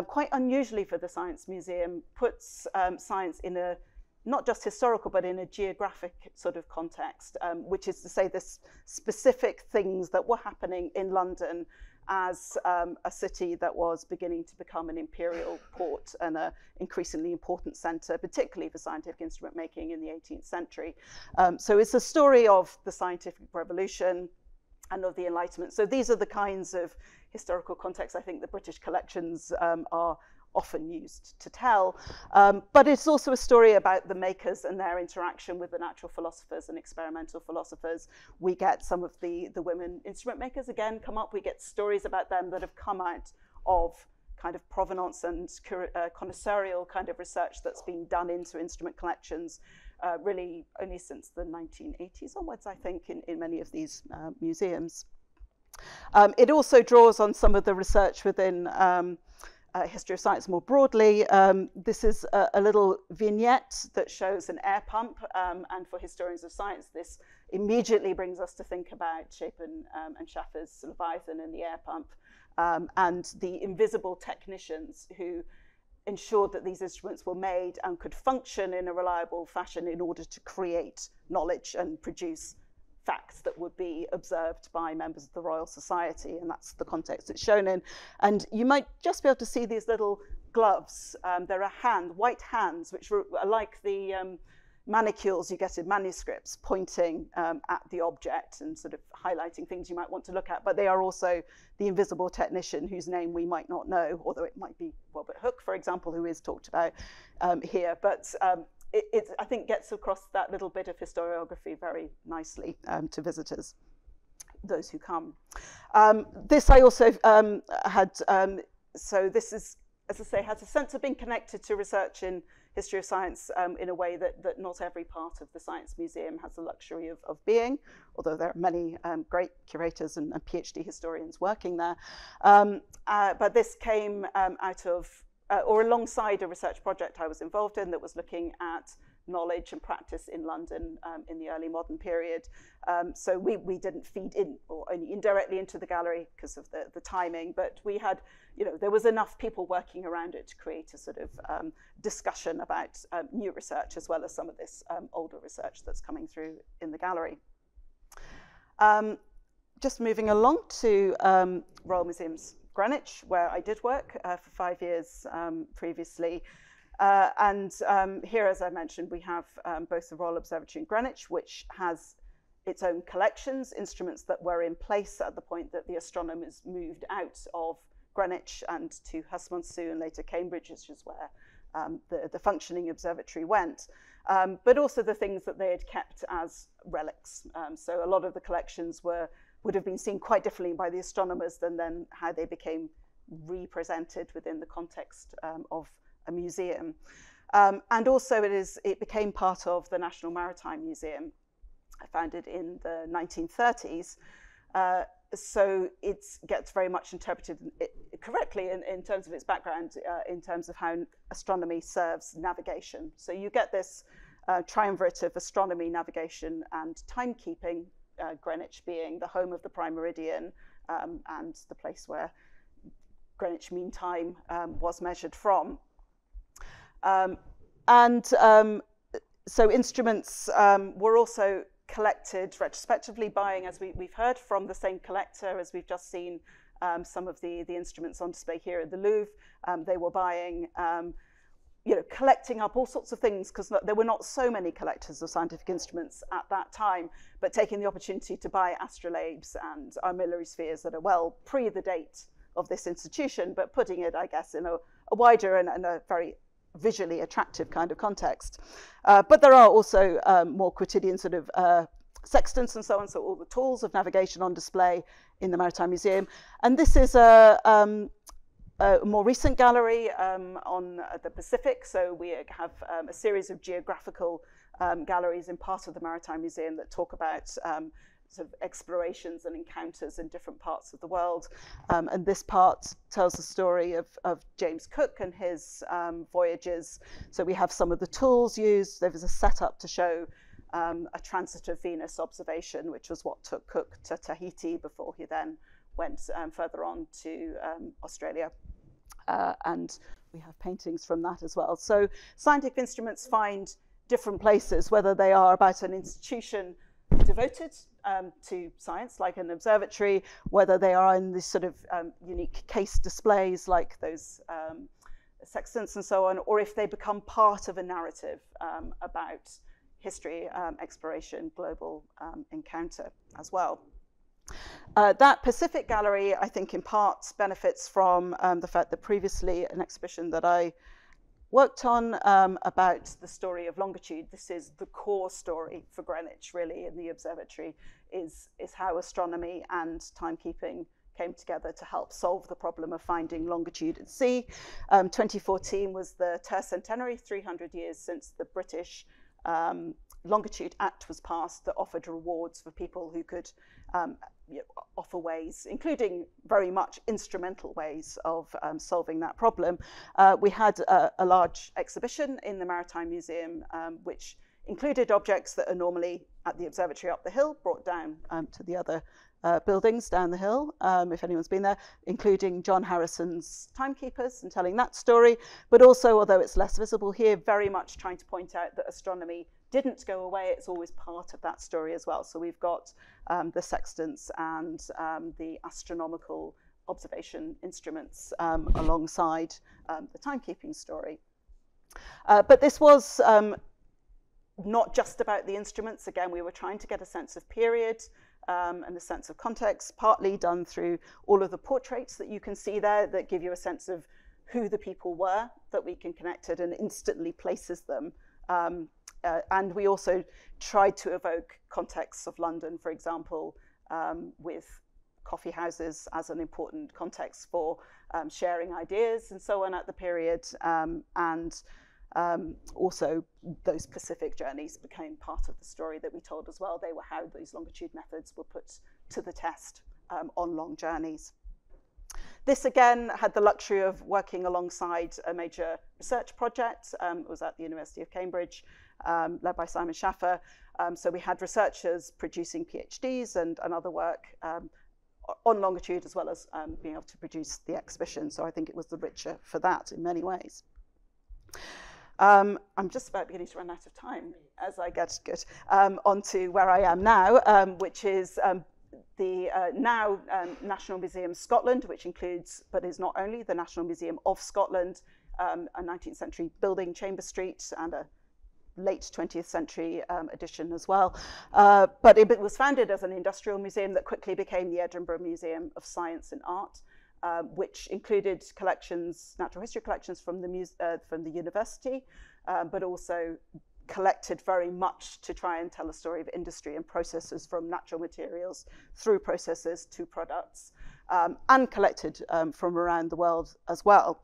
Speaker 3: quite unusually for the Science Museum, puts science in a not just historical, but in a geographic sort of context, which is to say this specific things that were happening in London as a city that was beginning to become an imperial port and an increasingly important center, particularly for scientific instrument making in the 18th century. So it's a story of the scientific revolution and of the Enlightenment. So these are the kinds of historical contexts I think the British collections are often used to tell. But it's also a story about the makers and their interaction with the natural philosophers and experimental philosophers. We get some of the women instrument makers again come up. We get stories about them that have come out of kind of provenance and connoisseurial kind of research that's been done into instrument collections really only since the 1980s onwards, I think, in many of these museums. It also draws on some of the research within history of science more broadly. This is a little vignette that shows an air pump, and for historians of science, this immediately brings us to think about Chapin and Schaffer's Leviathan and the air pump, and the invisible technicians who ensured that these instruments were made and could function in a reliable fashion in order to create knowledge and produce facts that would be observed by members of the Royal Society, and that's the context it's shown in. And you might just be able to see these little gloves. There are white hands, which are like the manicules you get in manuscripts, pointing at the object and sort of highlighting things you might want to look at, but they are also the invisible technician whose name we might not know, although it might be Robert Hooke, for example, who is talked about here. But it, I think, gets across that little bit of historiography very nicely to visitors, those who come. This I also had, so this is, as I say, has a sense of being connected to research in history of science in a way that not every part of the Science Museum has the luxury of being, although there are many great curators and PhD historians working there. But this came out of, or alongside a research project I was involved in that was looking at knowledge and practice in London in the early modern period. So we didn't feed in, or only indirectly, into the gallery because of the timing, but we had, you know, there was enough people working around it to create a sort of discussion about new research as well as some of this older research that's coming through in the gallery. Just moving along to Royal Museums Greenwich, where I did work for 5 years previously. And here, as I mentioned, we have both the Royal Observatory in Greenwich, which has its own collections, instruments that were in place at the point that the astronomers moved out of Greenwich and to Hurstmonceux and later Cambridge, which is where the functioning observatory went, but also the things that they had kept as relics. So a lot of the collections would have been seen quite differently by the astronomers than then how they became represented within the context of a museum. And also it became part of the National Maritime Museum, founded in the 1930s. So it gets very much interpreted correctly in terms of its background, in terms of how astronomy serves navigation. So you get this triumvirate of astronomy, navigation, and timekeeping, Greenwich being the home of the prime meridian and the place where Greenwich Mean Time was measured from. So instruments were also collected retrospectively, buying, as we've heard, from the same collector as we've just seen some of the instruments on display here at the Louvre. They were buying, you know, collecting up all sorts of things, because there were not so many collectors of scientific instruments at that time, but taking the opportunity to buy astrolabes and armillary spheres that are well pre the date of this institution, but putting it, I guess, in a wider and a very visually attractive kind of context. But there are also more quotidian sort of sextants and so on, so all the tools of navigation on display in the Maritime Museum. And this is a more recent gallery on the Pacific. So we have a series of geographical galleries in part of the Maritime Museum that talk about sort of explorations and encounters in different parts of the world. And this part tells the story of James Cook and his voyages. So we have some of the tools used. There was a setup to show a transit of Venus observation, which was what took Cook to Tahiti before he then went further on to Australia. And we have paintings from that as well. So scientific instruments find different places, whether they are about an institution devoted to science, like an observatory, whether they are in this sort of unique case displays like those sextants and so on, or if they become part of a narrative about history, exploration, global encounter as well. That Pacific Gallery, I think, in part benefits from the fact that previously an exhibition that I worked on about the story of longitude. This is the core story for Greenwich, really, in the observatory, is how astronomy and timekeeping came together to help solve the problem of finding longitude at sea. 2014 was the tercentenary, 300 years since the British Longitude Act was passed that offered rewards for people who could offer ways, including very much instrumental ways of solving that problem. We had a large exhibition in the Maritime Museum, which included objects that are normally at the observatory up the hill, brought down to the other buildings down the hill, if anyone's been there, including John Harrison's timekeepers and telling that story, but also, although it's less visible here, very much trying to point out that astronomy didn't go away, it's always part of that story as well. So we've got the sextants and the astronomical observation instruments alongside the timekeeping story. But this was not just about the instruments. Again, we were trying to get a sense of period and a sense of context, partly done through all of the portraits that you can see there that give you a sense of who the people were that we can connect it and instantly places them. And we also tried to evoke contexts of London, for example, with coffee houses as an important context for sharing ideas and so on at the period. Also, those Pacific journeys became part of the story that we told as well. They were how these longitude methods were put to the test on long journeys. This, again, had the luxury of working alongside a major research project. It was at the University of Cambridge, led by Simon Schaffer. So we had researchers producing PhDs and other work on longitude, as well as being able to produce the exhibition. So I think it was the richer for that in many ways. I'm just about beginning to run out of time as I get onto where I am now, which is the now National Museum Scotland, which includes, but is not only, the National Museum of Scotland, a 19th century building, Chamber Street, and a late 20th century edition as well. But it was founded as an industrial museum that quickly became the Edinburgh Museum of Science and Art, which included collections, natural history collections from the university, but also collected very much to try and tell a story of industry and processes from natural materials through processes to products, and collected from around the world as well.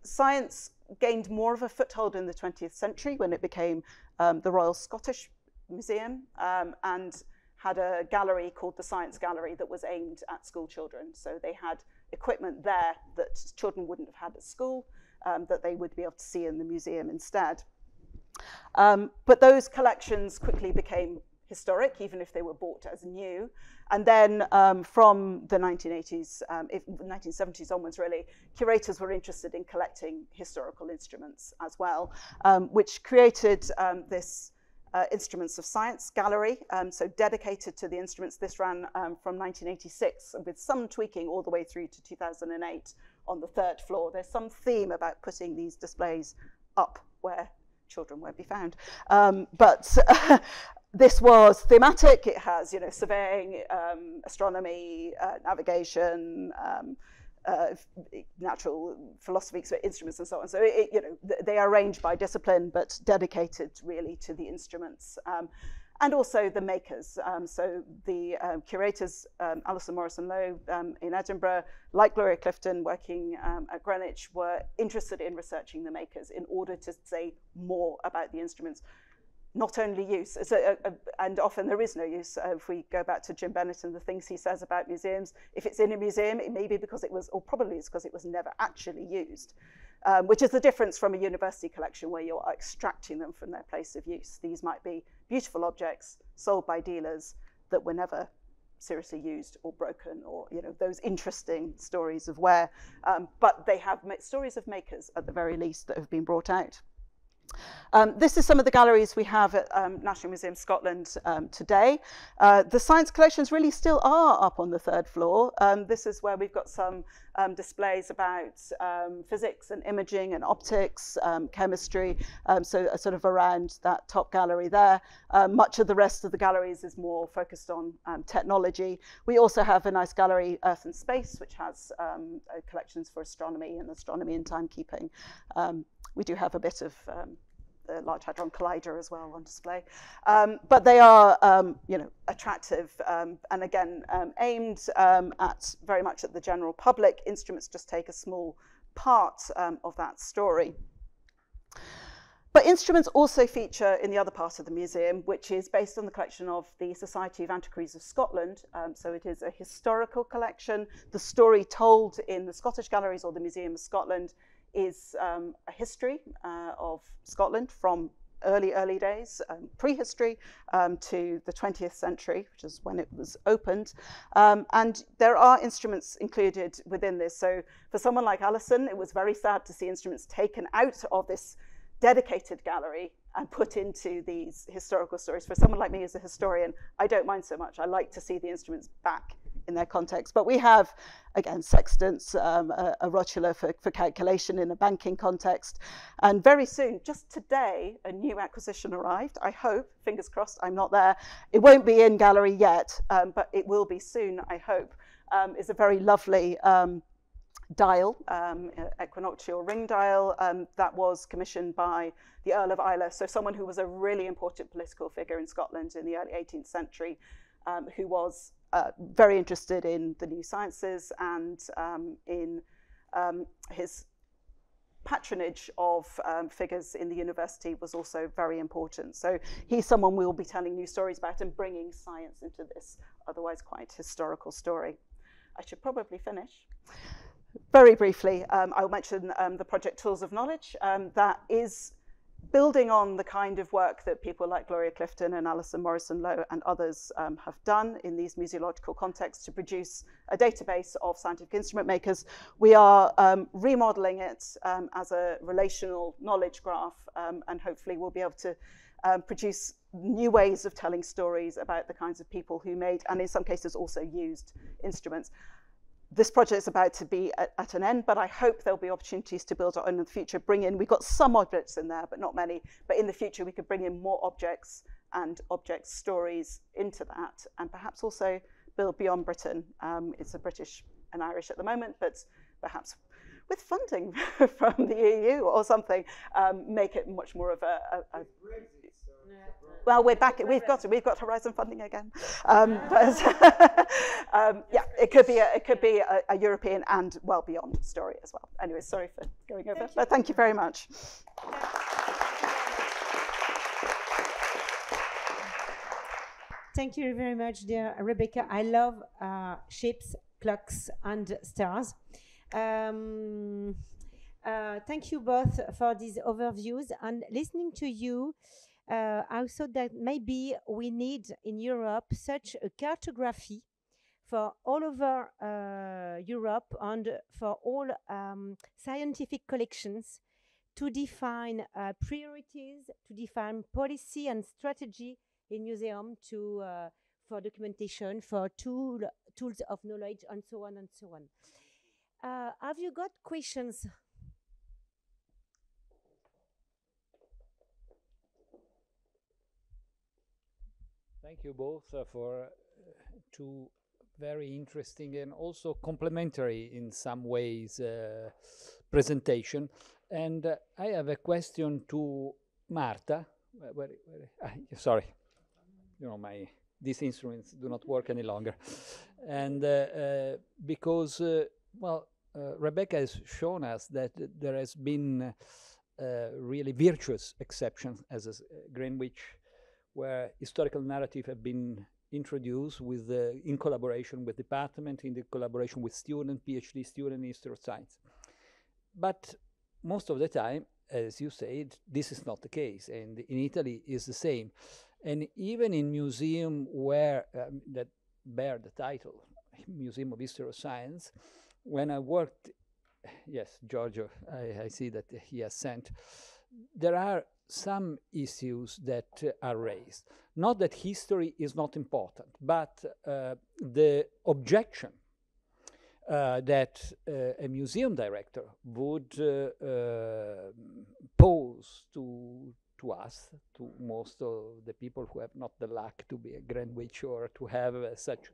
Speaker 3: Science gained more of a foothold in the 20th century when it became the Royal Scottish Museum, and had a gallery called the Science Gallery that was aimed at school children. So they had equipment there that children wouldn't have had at school, that they would be able to see in the museum instead. But those collections quickly became historic, even if they were bought as new. And then from the 1980s, 1970s onwards really, curators were interested in collecting historical instruments as well, which created this Instruments of Science Gallery, so dedicated to the instruments. This ran from 1986 with some tweaking all the way through to 2008 on the 3rd floor. There's some theme about putting these displays up where children won't be found. But this was thematic. It has, surveying, astronomy, navigation, natural philosophy, instruments and so on. So, they are arranged by discipline, but dedicated really to the instruments. And also the makers. So the curators, Alison Morrison-Lowe in Edinburgh, like Gloria Clifton working at Greenwich, were interested in researching the makers in order to say more about the instruments. Not only use, and often there is no use. If we go back to Jim Bennett and the things he says about museums, if it's in a museum, it may be because it was, or probably it's because it was never actually used, which is the difference from a university collection where you're extracting them from their place of use. These might be beautiful objects sold by dealers that were never seriously used or broken, or those interesting stories of wear, but they have stories of makers at the very least that have been brought out. This is some of the galleries we have at National Museum Scotland today. The science collections really still are up on the 3rd floor. This is where we've got some displays about physics and imaging and optics, chemistry, so sort of around that top gallery there. Much of the rest of the galleries is more focused on technology. We also have a nice gallery, Earth and Space, which has collections for astronomy and timekeeping. We do have a bit of the Large Hadron Collider as well on display. But they are, you know, attractive and again, aimed at very much at the general public. Instruments just take a small part of that story. But instruments also feature in the other part of the museum, which is based on the collection of the Society of Antiquaries of Scotland. So it is a historical collection. The story told in the Scottish galleries or the Museum of Scotland is a history of Scotland from early days, prehistory, to the 20th century, which is when it was opened. And there are instruments included within this. So for someone like Alison, it was very sad to see instruments taken out of this dedicated gallery and put into these historical stories. For someone like me as a historian, I don't mind so much. I like to see the instruments back in their context. But we have, again, sextants, a rotula for calculation in a banking context. And very soon, just today, a new acquisition arrived. I hope, fingers crossed, I'm not there. It won't be in gallery yet, but it will be soon, I hope. Is a very lovely dial, equinoctial ring dial, that was commissioned by the Earl of Islay, so someone who was a really important political figure in Scotland in the early 18th century, who was very interested in the new sciences and in his patronage of figures in the university was also very important. So he's someone we will be telling new stories about and bringing science into this otherwise quite historical story. I should probably finish. Very briefly, I'll mention the project Tools of Knowledge. That is building on the kind of work that people like Gloria Clifton and Alison Morrison-Lowe and others have done in these museological contexts to produce a database of scientific instrument makers. We are remodeling it as a relational knowledge graph, and hopefully we'll be able to produce new ways of telling stories about the kinds of people who made, and in some cases also used, instruments. This project is about to be at an end, but I hope there'll be opportunities to build on in the future, bring in, we've got some objects in there, but not many, but in the future we could bring in more objects and object stories into that, and perhaps also build beyond Britain. It's a British and Irish at the moment, but perhaps with funding from the EU or something, make it much more of a well, we're back. We've got Horizon funding again. But yeah, it could be a European and well beyond story as well. Anyway, sorry for going over, but thank you very much.
Speaker 1: Thank you very much, dear Rebekah. I love ships, clocks, and stars. Thank you both for these overviews. And listening to you, I thought that maybe we need in Europe such a cartography for all over Europe and for all scientific collections to define priorities, to define policy and strategy in museum to for documentation, for tools of knowledge, and so on and so on. Have you got questions?
Speaker 4: Thank you both for two very interesting and also complementary in some ways presentation. And I have a question to Marta. Sorry, you know, these instruments do not work any longer. And because, well, Rebekah has shown us that there has been really virtuous exceptions as a Greenwich, where historical narrative have been introduced with in collaboration with department, in the collaboration with student, PhD student in history of science. But most of the time, as you said, this is not the case, and in Italy is the same. And even in museum where that bear the title Museum of History of Science, when I worked, yes, Giorgio, I see that he has sent, there are some issues that are raised. Not that history is not important, but the objection that a museum director would pose to us, to most of the people who have not the luck to be a Grand Witch or to have such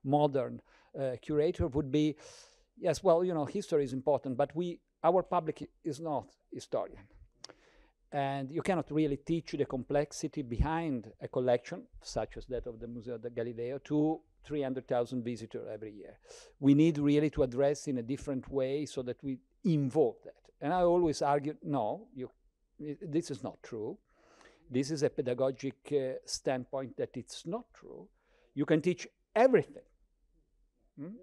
Speaker 4: modern curator, would be, yes, well, you know, history is important, but our public is not historian. And you cannot really teach the complexity behind a collection, such as that of the Museo de Galileo, to 300,000 visitors every year. We need really to address in a different way so that we involve that. And I always argue, no, this is not true. This is a pedagogic standpoint that it's not true. You can teach everything.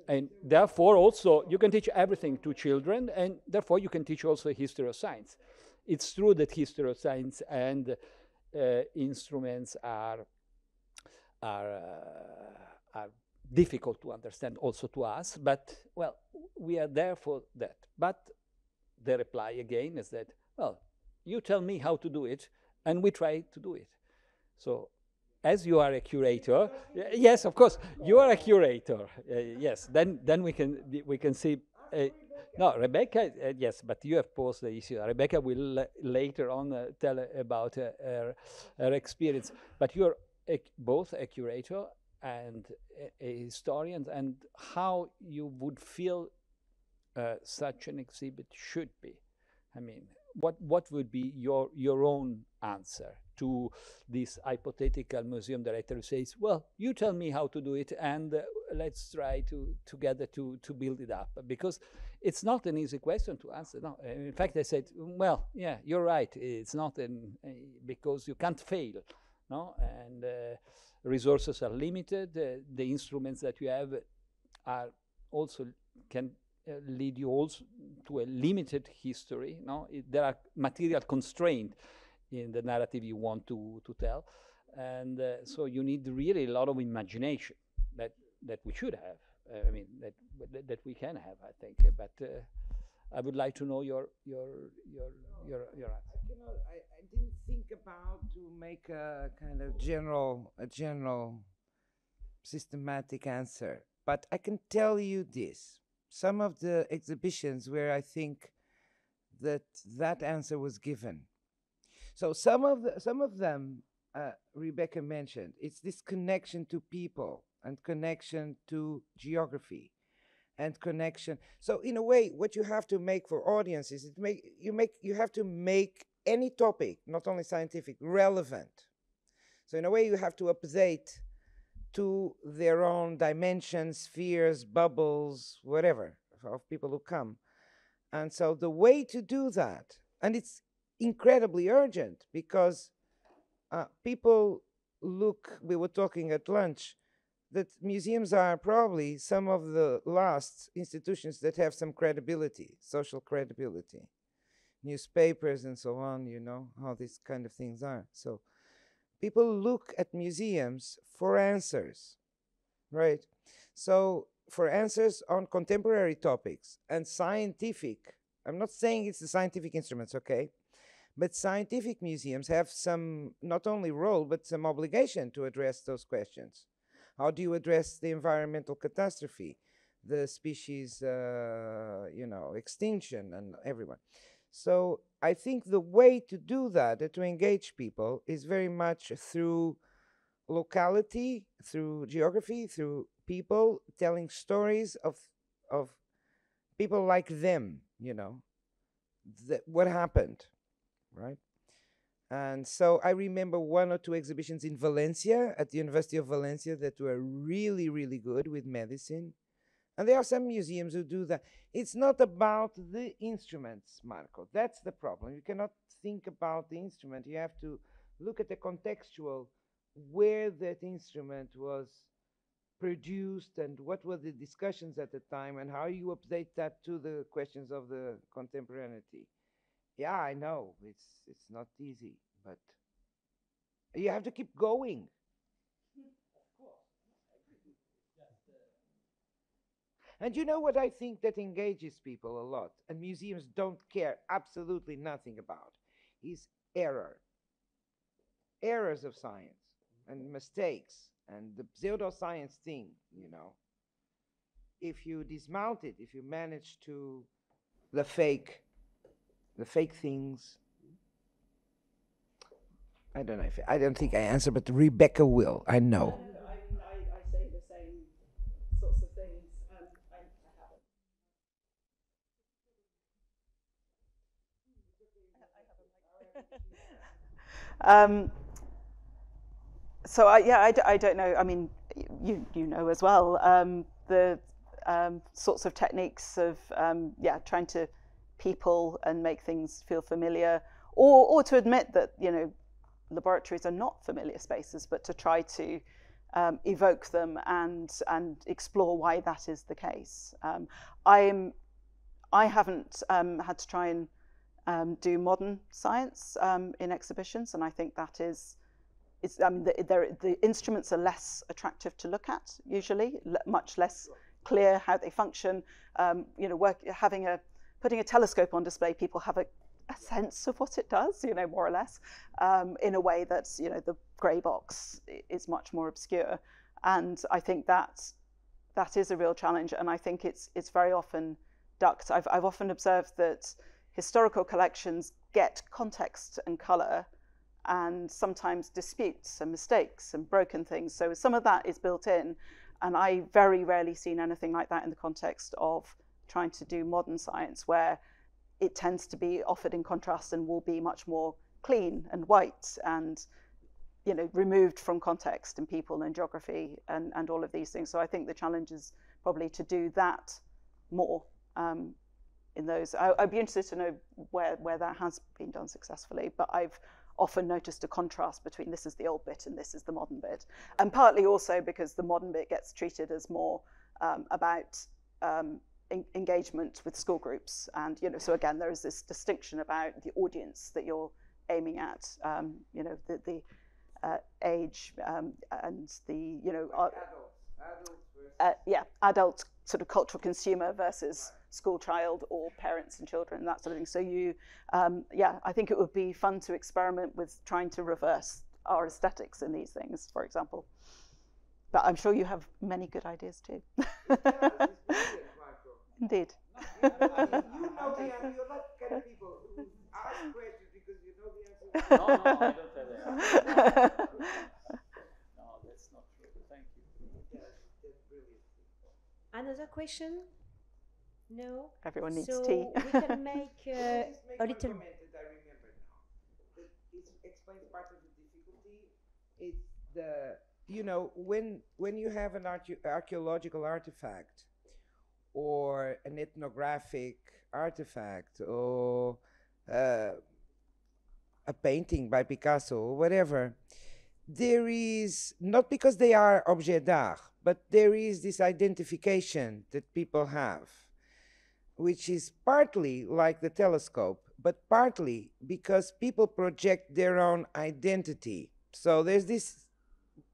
Speaker 4: And therefore also you can teach everything to children, and therefore you can teach also history of science. It's true that history of science and instruments are difficult to understand also to us, but well, we are there for that. But the reply again is that, well, you tell me how to do it, and we try to do it. So, as you are a curator, yes, of course, you are a curator. Yes, then we can see. No, Rebekah, yes, but you have posed the issue. Rebekah will later on tell about her experience. But you're both a curator and a historian, and how you would feel such an exhibit should be. I mean, what would be your own answer to this hypothetical museum director who says, well, you tell me how to do it, and let's try together to build it up? Because it's not an easy question to answer. No, in fact, I said, well, yeah, you're right. It's not because you can't fail, no, and resources are limited. The instruments that you have are also can lead you also to a limited history. No, there are material constraints in the narrative you want to tell, and so you need really a lot of imagination that we should have. I mean that we can have, I think. But I would like to know your answer.
Speaker 2: I didn't think about to make a kind of general systematic answer, but I can tell you this. Some of the exhibitions where I think that answer was given. So some of them, Rebekah mentioned, it's this connection to people and connection to geography and connection. So in a way, what you have to make for audiences is you have to make any topic, not only scientific, relevant. So in a way, you have to update to their own dimensions, spheres, bubbles, whatever, of people who come. And so the way to do that, and it's incredibly urgent, because people look, we were talking at lunch, that museums are probably some of the last institutions that have some credibility, social credibility. Newspapers and so on, you know, how these kind of things are. So people look at museums for answers, right? So for answers on contemporary topics and scientific, I'm not saying it's the scientific instruments, okay? But scientific museums have some, not only role, but some obligation to address those questions. How do you address the environmental catastrophe, the species, extinction, and everyone? So I think the way to do that, to engage people, is very much through locality, through geography, through people telling stories of people like them, you know, what happened, right? And so I remember 1 or 2 exhibitions in Valencia, at the University of Valencia, that were really, really good with medicine. And there are some museums who do that. It's not about the instruments, Marco. That's the problem. You cannot think about the instrument. You have to look at the contextual, where that instrument was produced and what were the discussions at the time and how you update that to the questions of the contemporaneity. Yeah, I know, it's not easy, but you have to keep going. And you know what I think that engages people a lot, and museums don't care absolutely nothing about, is error. Errors of science and mistakes and the pseudoscience thing, you know. If you dismount it, if you manage to the fake things. I don't know if I don't think I answer, but Rebekah will. I know.
Speaker 3: I say the same sorts of things. So I don't know. I mean, you know as well the sorts of techniques of trying to people and make things feel familiar, or to admit that, you know, laboratories are not familiar spaces, but to try to evoke them and explore why that is the case. I haven't had to try and do modern science in exhibitions, and I think that is. I mean, the instruments are less attractive to look at usually, much less clear how they function. You know, putting a telescope on display, people have a sense of what it does, you know, more or less, in a way that's, you know, the grey box is much more obscure. And I think that is a real challenge, and I think it's very often ducked. I've often observed that historical collections get context and colour, and sometimes disputes and mistakes and broken things. So some of that is built in, and I very rarely seen anything like that in the context of trying to do modern science, where it tends to be offered in contrast and will be much more clean and white and, you know, removed from context and people and geography and all of these things. So I think the challenge is probably to do that more in those. I'd be interested to know where that has been done successfully, but I've often noticed a contrast between this is the old bit and this is the modern bit, and partly also because the modern bit gets treated as more about engagement with school groups, and, you know, so again there is this distinction about the audience that you're aiming at, you know, the age and the, you know, adult sort of cultural consumer versus school child or parents and children, that sort of thing. So you, I think it would be fun to experiment with trying to reverse our aesthetics in these things, for example. But I'm sure you have many good ideas too. Indeed.
Speaker 2: You know the answer. You're not kind of people who ask questions because you know the answer.
Speaker 4: No, I don't have that. No, that's not true. Thank you.
Speaker 2: That's brilliant.
Speaker 1: Another question? No?
Speaker 3: Everyone needs
Speaker 1: so
Speaker 3: tea.
Speaker 1: we can make a little...
Speaker 2: comment that I remember now. That it explains part of the difficulty. It's the, you know, when you have an archaeological artifact or an ethnographic artifact or a painting by Picasso or whatever, there is, not because they are objets d'art, but there is this identification that people have, which is partly like the telescope, but partly because people project their own identity. So there's this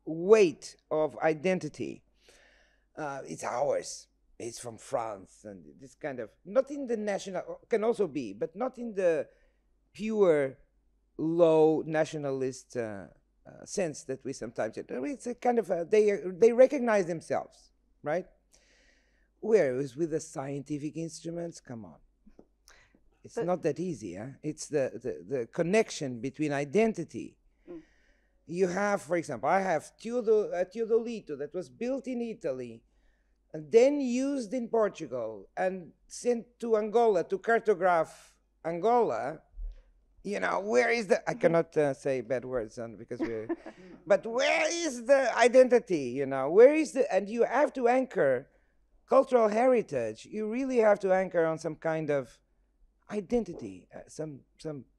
Speaker 2: weight of identity. It's ours. It's from France, and this kind of, not in the national, can also be, but not in the pure low nationalist sense that we sometimes get. It's a kind of, they recognize themselves, right? Whereas with the scientific instruments, come on. It's not that easy, huh? It's the connection between identity. You have, for example, I have Teodolito that was built in Italy, and then used in Portugal and sent to Angola to cartograph Angola. You know, where is the, I cannot say bad words because we're, but where is the identity, you know, where is the, and you have to anchor cultural heritage. You really have to anchor on some kind of identity, some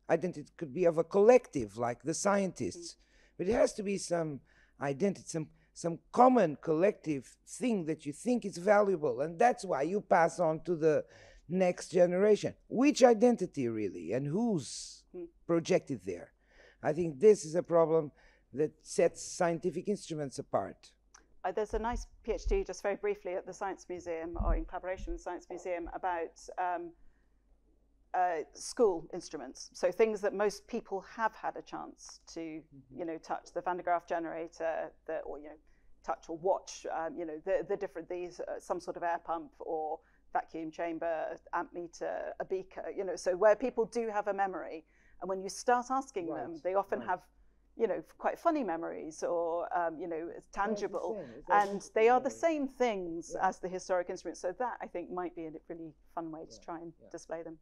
Speaker 2: identity. It could be of a collective like the scientists, but it has to be some identity, some common collective thing that you think is valuable, and that's why you pass on to the next generation. Which identity really, and who's projected there? I think this is a problem that sets scientific instruments apart.
Speaker 3: There's a nice PhD, just very briefly, at the Science Museum, or in collaboration with the Science Museum, about school instruments, so things that most people have had a chance to, you know, touch. The Van de Graaff generator, or, you know, touch or watch, you know, the different, some sort of air pump or vacuum chamber, amp meter, a beaker, you know, so where people do have a memory. And when you start asking them, they often have, you know, quite funny memories, or, you know, it's tangible. And they are the same things as the historic instruments. So that, I think, might be a really fun way to try and display them.